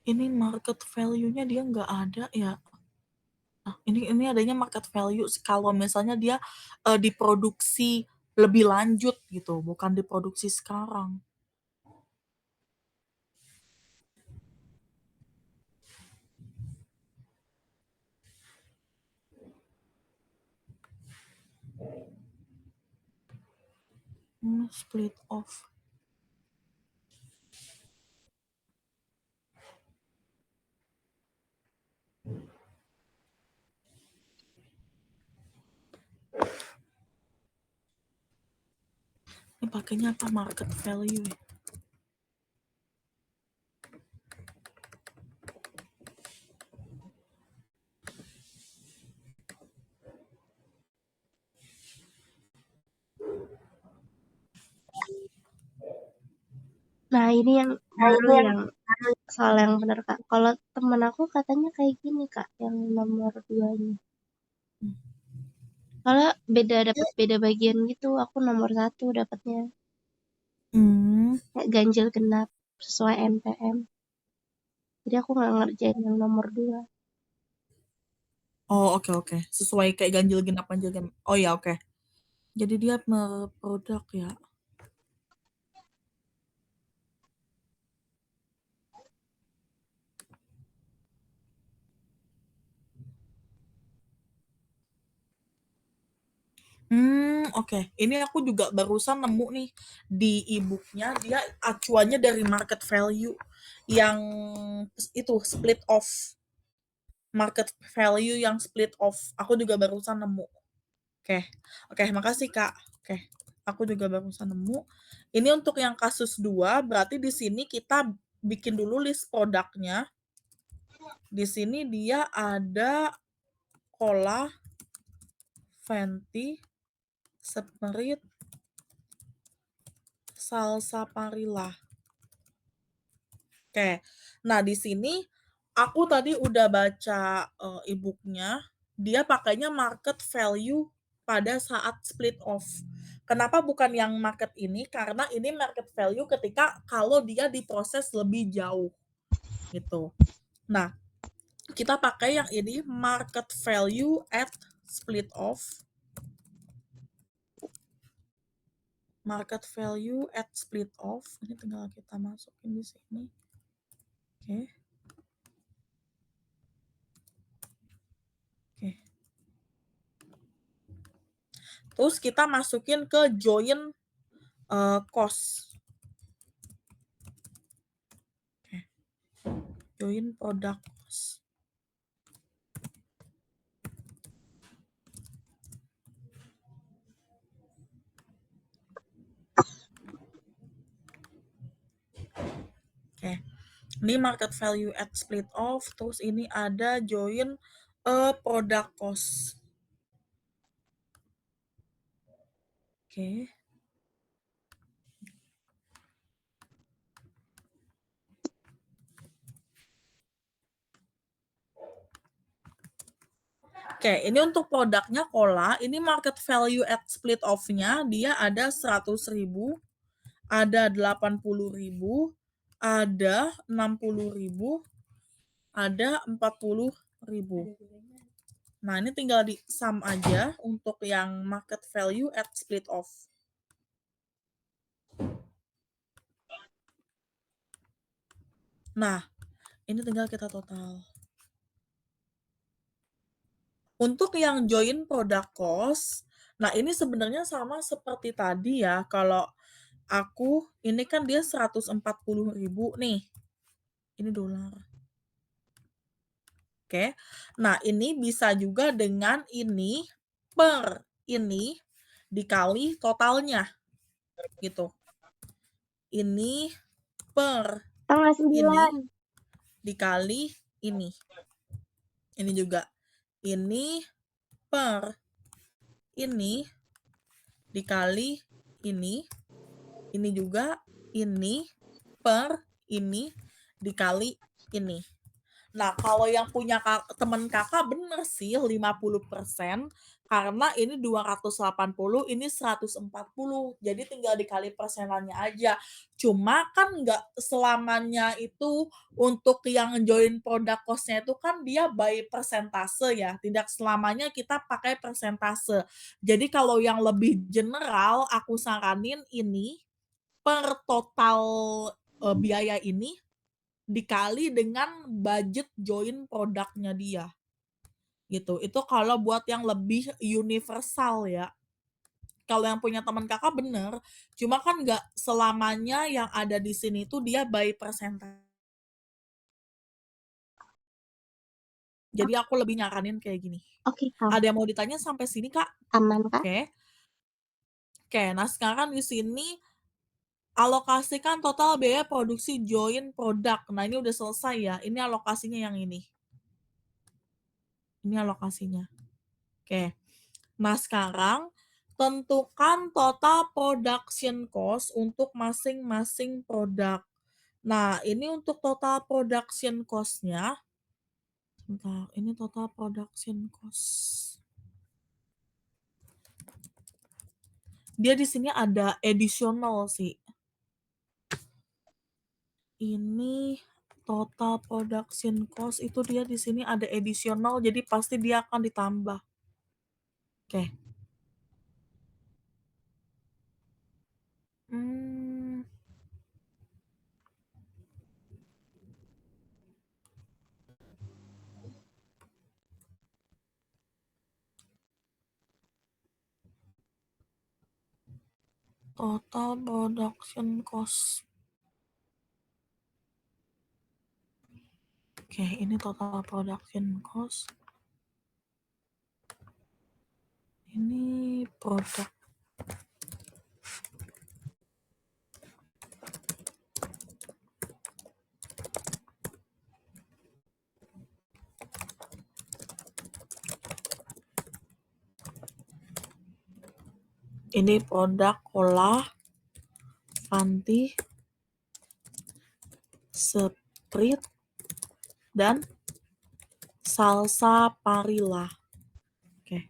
Ini market value-nya dia nggak ada ya. Nah, ini adanya market value kalau misalnya dia diproduksi lebih lanjut gitu, bukan diproduksi sekarang. Split off. Ini pakainya apa market value ya? Nah ini yang baru yang soal yang benar kak. Kalau temen aku katanya kayak gini kak, yang nomor 2-nya. Kalau dapat beda bagian gitu, aku nomor 1 dapatnya. Kayak ganjil genap sesuai NPM. Jadi aku nggak ngerjain yang nomor 2. Oh, oke. Sesuai kayak ganjil genap. Oh ya, oke. Jadi dia produk ya. Oke. Ini aku juga barusan nemu nih di e-booknya dia acuannya dari market value yang itu split off. Market value yang split off. Aku juga barusan nemu. Oke, makasih Kak. Oke, aku juga barusan nemu. Ini untuk yang kasus 2, berarti di sini kita bikin dulu list produknya. Di sini dia ada cola, Venti, Sprite, salsa Parilla. Oke. Nah, di sini aku tadi udah baca e-booknya, dia pakainya market value pada saat split off. Kenapa bukan yang market ini? Karena ini market value ketika kalau dia diproses lebih jauh gitu. Nah, kita pakai yang ini market value at split off. market value at split off. Ini tinggal kita masukin di sini. Oke. Oke. Terus kita masukin ke join cost. Oke. Join product cost. Oke. Ini market value at split off, terus ini ada join product cost. Oke. Oke, ini untuk produknya Cola, ini market value at split off-nya dia ada 100.000, ada 80.000, ada 60.000, ada 40.000. Nah, ini tinggal di sum aja untuk yang market value at split off. Nah, ini tinggal kita total. Untuk yang join product cost, nah ini sebenarnya sama seperti tadi ya. Kalau aku, ini kan dia 140.000 nih. Ini dolar. Oke. Nah, ini bisa juga dengan ini per ini dikali totalnya. Gitu. Ini per ini dikali ini. Ini juga. Ini per ini dikali ini. Ini juga ini per ini dikali ini. Nah, kalau yang punya teman kakak bener sih 50%, karena ini 280, ini 140. Jadi tinggal dikali persenannya aja. Cuma kan nggak selamanya itu untuk yang join product cost-nya itu kan dia by persentase ya. Tidak selamanya kita pakai persentase. Jadi kalau yang lebih general, aku saranin ini per total biaya ini dikali dengan budget join produknya dia. Gitu. Itu kalau buat yang lebih universal ya. Kalau yang punya teman kakak bener, cuma kan nggak selamanya yang ada di sini tuh dia by persentase. Jadi aku lebih nyaranin kayak gini. Oke, Kak. Ada yang mau ditanya sampai sini, Kak? Aman, Kak? Oke. Oke, nah sekarang di sini alokasikan total biaya produksi join produk. Nah, ini udah selesai ya. Ini alokasinya yang ini. Ini alokasinya. Oke. Nah, sekarang tentukan total production cost untuk masing-masing produk. Nah, ini untuk total production cost-nya. Bentar, ini total production cost. Dia di sini ada additional sih. Ini total production cost itu dia di sini ada additional, jadi pasti dia akan ditambah. Oke. Total production cost. Oke, ini total production cost. Ini produk. Ini produk Cola, Fanti, Sprite, dan Salsa Parilla. Oke.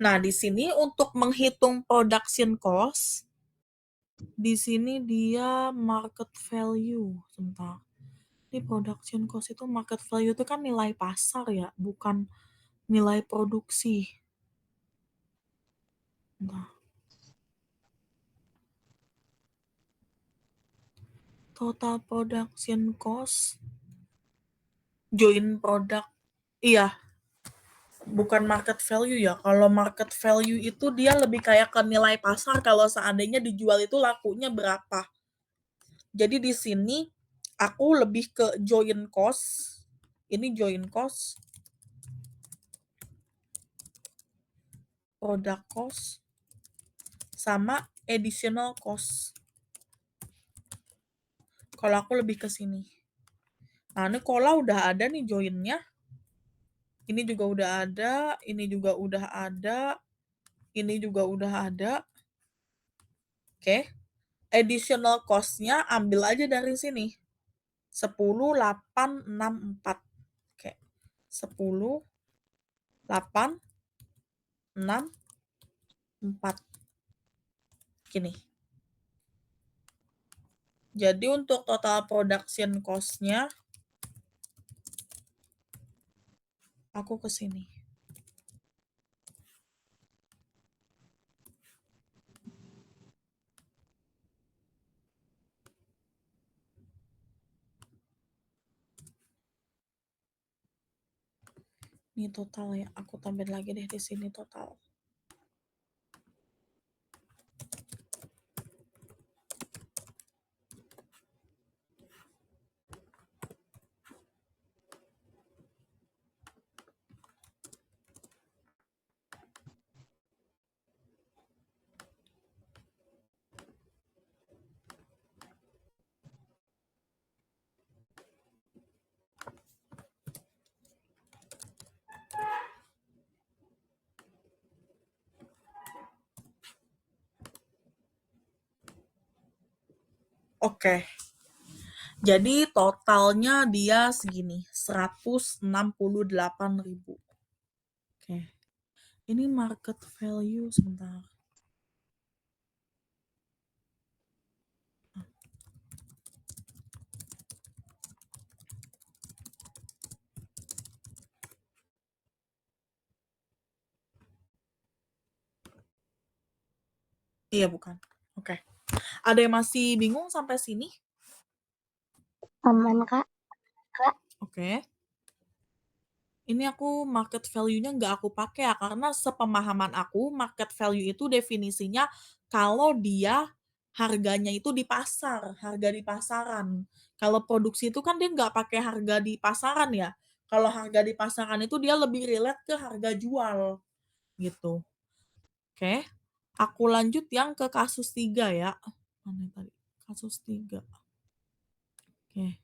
Nah, di sini untuk menghitung production cost, di sini dia market value. Sebentar. Di production cost itu market value itu kan nilai pasar ya, bukan nilai produksi. Nah, total production cost, join product, iya, bukan market value ya. Kalau market value itu dia lebih kayak ke nilai pasar kalau seandainya dijual itu lakunya berapa. Jadi di sini aku lebih ke join cost. Ini join cost, product cost, sama additional cost. Kalau aku lebih ke sini. Nah, ini Kola udah ada nih joinnya. Ini juga udah ada, ini juga udah ada, ini juga udah ada. Oke. Additional cost-nya ambil aja dari sini. 10.864. Oke. 10.864. Gini. Jadi untuk total production cost-nya aku ke sini. Ini total ya, aku tambahin lagi deh di sini total. Oke. Jadi totalnya dia segini, 168.000. Oke. Ini market value sebentar. Iya, bukan. Oke. Ada yang masih bingung sampai sini? Aman, Kak. Oke. Ini aku market value-nya nggak aku pakai ya, karena sepemahaman aku market value itu definisinya kalau dia harganya itu di pasar, harga di pasaran. Kalau produksi itu kan dia nggak pakai harga di pasaran ya. Kalau harga di pasaran itu dia lebih relate ke harga jual gitu. Oke. Aku lanjut yang ke kasus 3 ya. Mana tadi? Kasus 3. Oke.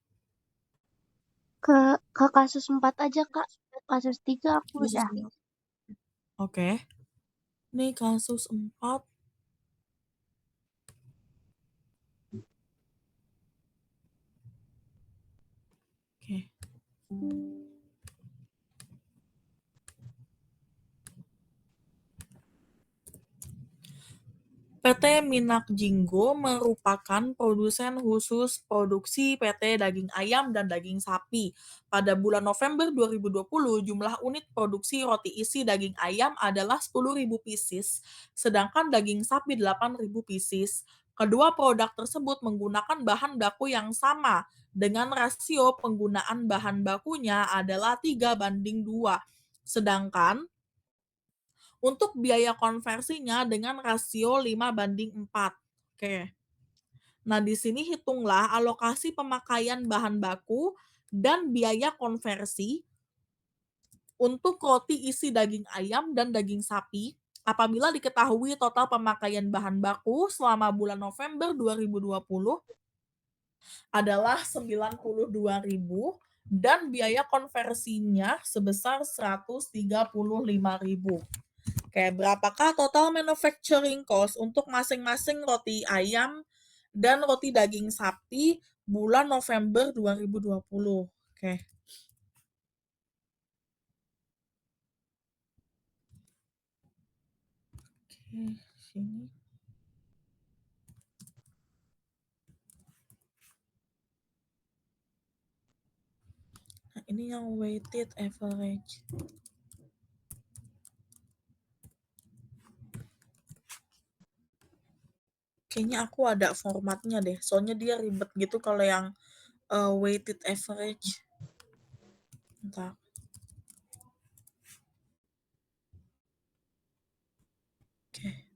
Ke kasus 4 aja, Kak. Kasus 3 aku Kasus udah. 4. Oke. Ini kasus 4. Oke. PT Minak Jinggo merupakan produsen khusus produksi PT daging ayam dan daging sapi. Pada bulan November 2020, jumlah unit produksi roti isi daging ayam adalah 10.000 pieces, sedangkan daging sapi 8.000 pieces. Kedua produk tersebut menggunakan bahan baku yang sama, dengan rasio penggunaan bahan bakunya adalah 3:2. Sedangkan untuk biaya konversinya dengan rasio 5:4. Oke. Nah, di sini hitunglah alokasi pemakaian bahan baku dan biaya konversi untuk roti isi daging ayam dan daging sapi apabila diketahui total pemakaian bahan baku selama bulan November 2020 adalah 92.000 dan biaya konversinya sebesar 135.000. Oke, berapakah total manufacturing cost untuk masing-masing roti ayam dan roti daging sapi bulan November 2020? Oke. sini. Nah, ini yang weighted average. Kayaknya aku ada formatnya deh, soalnya dia ribet gitu kalau yang weighted average. Bentar. Oke.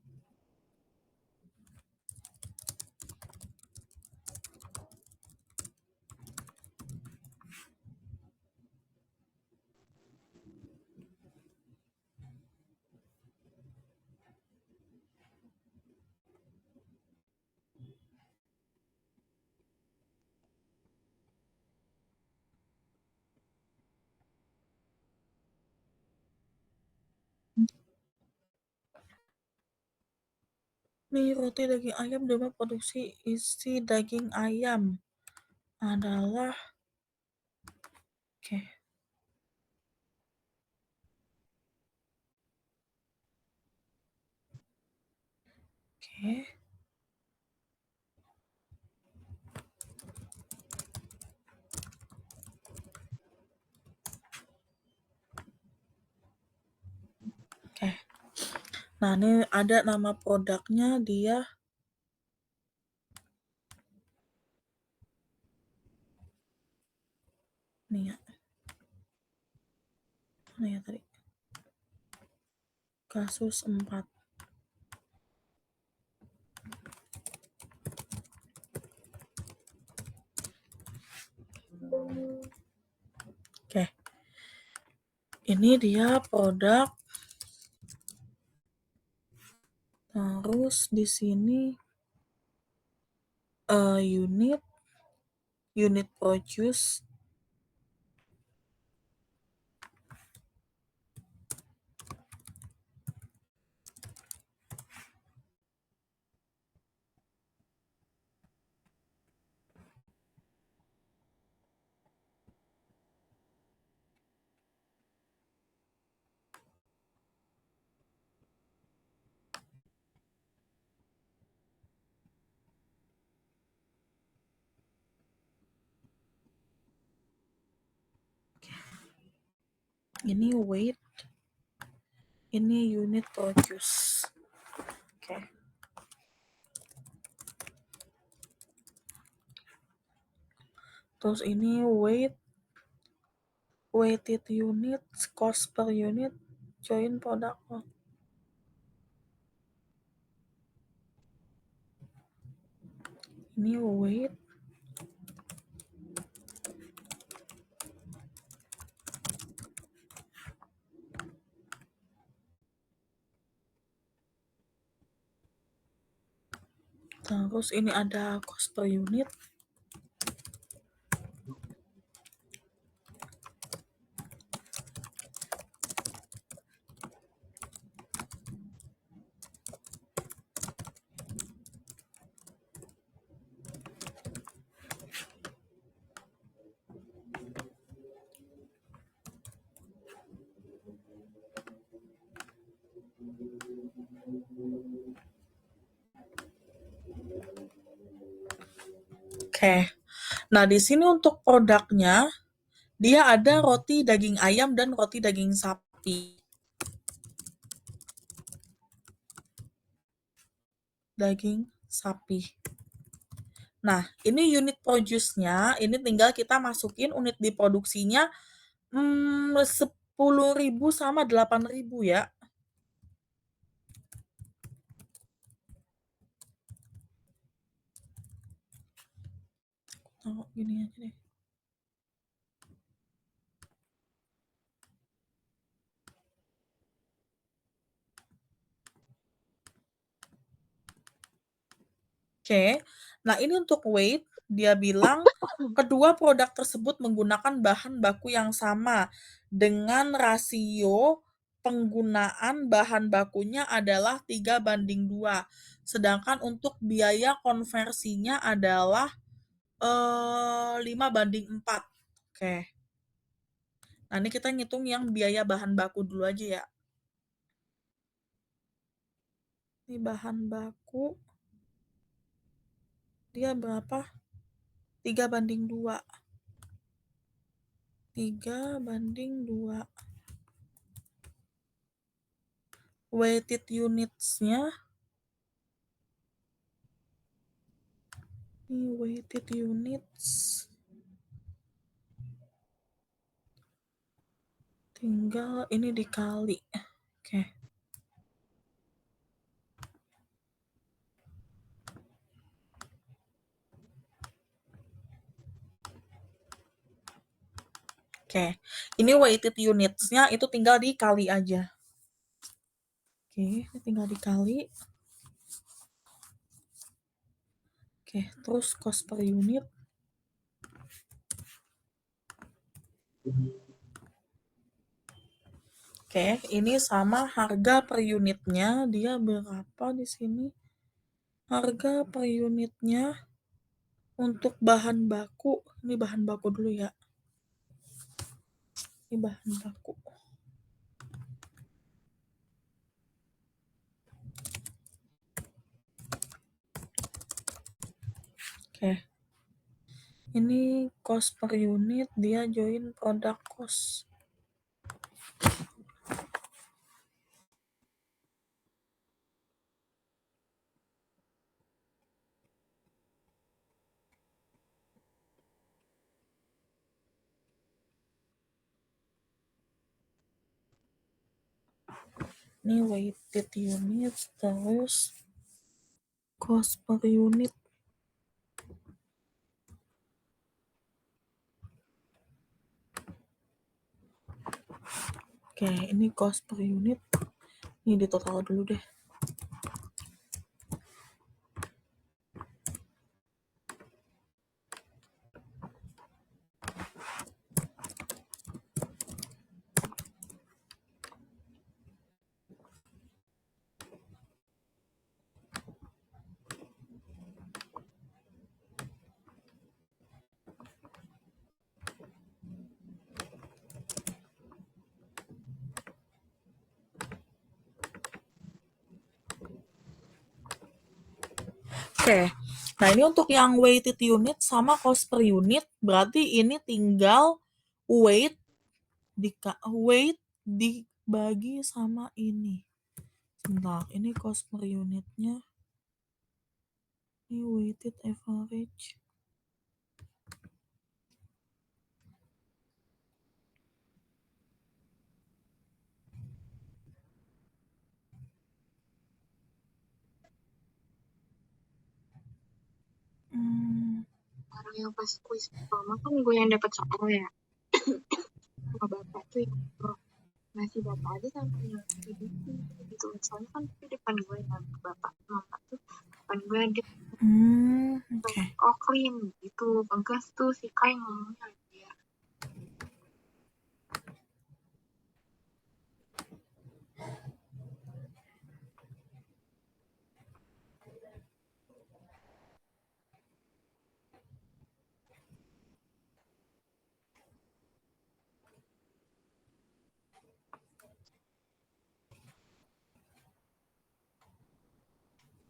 Nih roti daging ayam dengan produksi isi daging ayam adalah oke. Oke. Oke. Nah, ini ada nama produknya dia nih ya. Mana ya tadi? Kasus 4. Oke. Ini dia produk. Terus di sini unit produce. Ini weight. Ini unit produce. Oke. Terus ini weighted unit, cost per unit, join product. Ini weight. Terus ini ada cost per unit. Oke. Nah, di sini untuk produknya dia ada roti daging ayam dan roti daging sapi. Daging sapi. Nah, ini unit produce-nya, ini tinggal kita masukin unit diproduksinya 10.000 sama 8.000 ya. Taruh gini aja deh. Oke. Nah, ini untuk weight, dia bilang kedua produk tersebut menggunakan bahan baku yang sama dengan rasio penggunaan bahan bakunya adalah 3:2. Sedangkan untuk biaya konversinya adalah 5:4. Oke. Nah, ini kita ngitung yang biaya bahan baku dulu aja ya. Ini bahan baku. Dia berapa? 3:2. 3:2. Weighted units-nya. Ini weighted units. Tinggal ini dikali. Oke. Oke. Ini weighted units-nya itu tinggal dikali aja. Oke, ini tinggal dikali. Oke, terus cost per unit. Oke, ini sama harga per unitnya. Dia berapa di sini? Harga per unitnya untuk bahan baku. Ini bahan baku dulu ya. Ini bahan baku. Oke. Ini cost per unit, dia join product cost. Ini weighted unit, terus cost per unit. Oke, ini cost per unit. Ini di total dulu deh. Oke, nah ini untuk yang weighted unit sama cost per unit, berarti ini tinggal weight dibagi sama ini. Sebentar, ini cost per unitnya. Ini weighted average. Orang yang pas kuis pertama kan gue yang dapat soal ya. Sama bapak tuh yang ngasih data aja sampai yang gitu. Soalnya kan di depan gue yang bapak mama tuh depan gue dia Oke. oh clean gitu. Bagas tuh si Kai ngomongnya dia.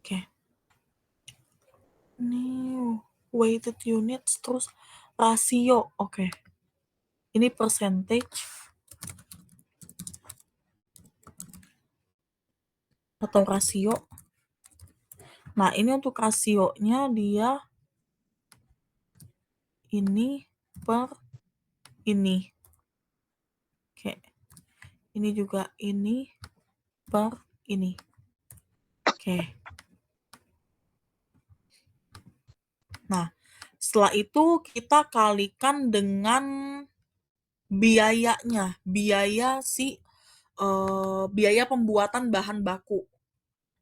Oke. Ini weighted units terus rasio. Oke. Ini percentage atau rasio. Nah, ini untuk rasionya dia ini per ini. Oke. Ini juga ini per ini. Oke. Nah, setelah itu kita kalikan dengan biayanya, biaya pembuatan bahan baku.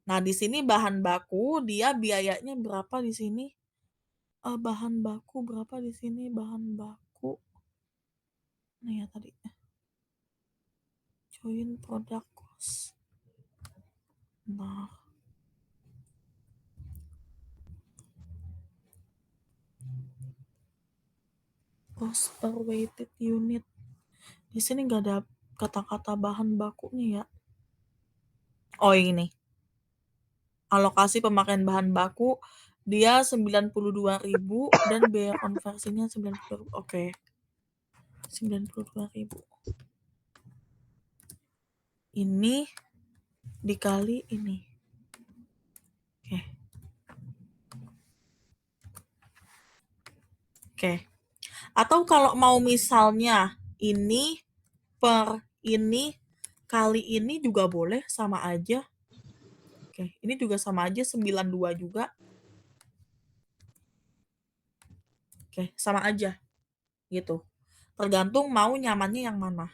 Nah, di sini bahan baku dia biayanya berapa di sini? Bahan baku berapa di sini? Bahan baku. Nih ya tadi. Join product cost. Nah. Cost per weighted unit. Di sini nggak ada kata-kata bahan bakunya ya. Oh, ini. alokasi pemakaian bahan baku dia 92.000 dan biaya konversinya 90.000. Oke. 92.000. Ini dikali ini. Oke. Oke. Atau kalau mau misalnya ini per ini kali ini juga boleh, sama aja. Oke, ini juga sama aja 92 juga. Oke, sama aja gitu. Tergantung mau nyamannya yang mana.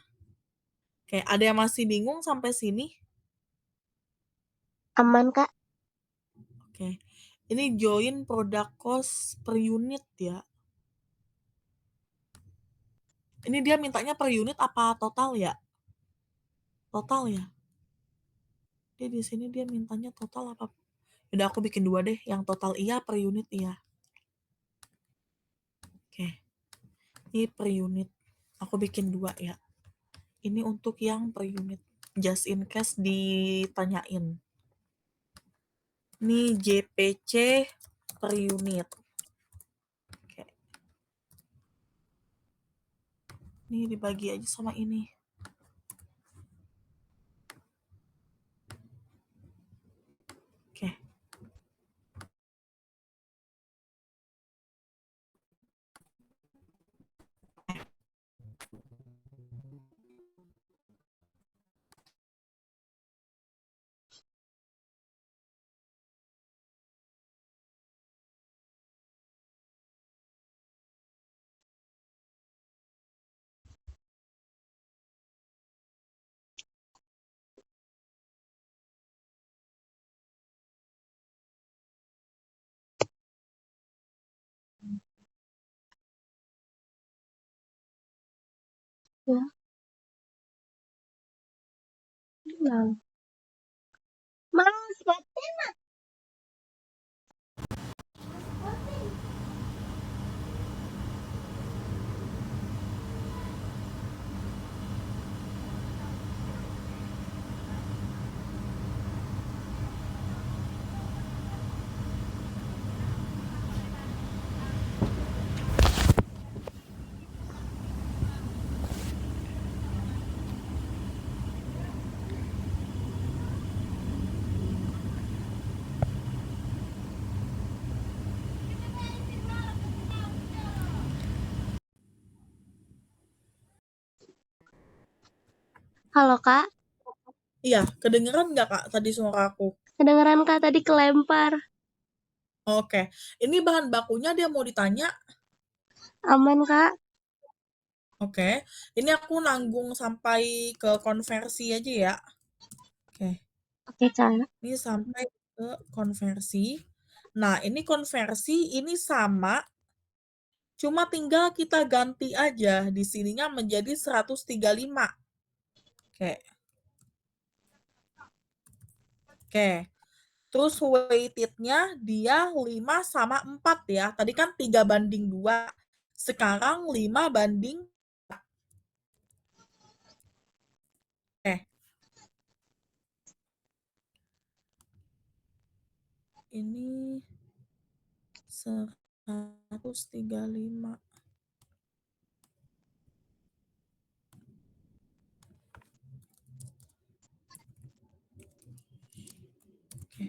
Oke, ada yang masih bingung sampai sini? Aman, Kak. Oke. Ini join product cost per unit ya. Ini dia mintanya per unit apa total ya? Total ya. Dia di sini dia mintanya total apa? Udah aku bikin 2 deh, yang total iya, per unit iya. Oke. Ini per unit. Aku bikin 2 ya. Ini untuk yang per unit. Just in case ditanyain. Ini JPC per unit. Oke. Ini dibagi aja sama ini. Oke. Ya. Hilang. Mas, batin. Halo, Kak. Iya, kedengeran nggak Kak tadi suara aku? Kedengeran, Kak, tadi kelempar. Oke. Ini bahan bakunya dia mau ditanya. Aman, Kak. Oke. Ini aku nanggung sampai ke konversi aja ya. Oke. Oke, Kak. Ini sampai ke konversi. Nah, ini konversi ini sama, cuma tinggal kita ganti aja di sininya menjadi 135. Oke. Oke. Terus weighted-nya dia 5 sama 4 ya. Tadi kan 3:2. Sekarang 5:. Oke. Ini 135. Oke.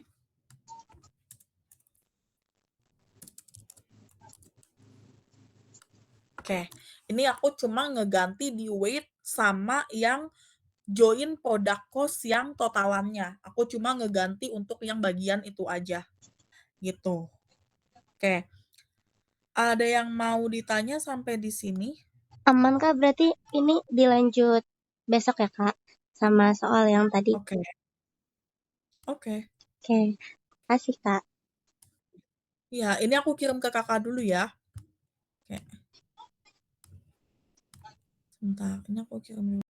Oke. Ini aku cuma ngeganti di weight sama yang join product cost yang totalannya. Aku cuma ngeganti untuk yang bagian itu aja. Gitu. Oke. Ada yang mau ditanya sampai di sini? Aman, Kak. Berarti ini dilanjut besok ya, Kak? Sama soal yang tadi. Oke. Oke. Oke. Kasih, Kak. Ya, ini aku kirim ke Kakak dulu ya. Oke. Sebentar, ini aku kirim dulu.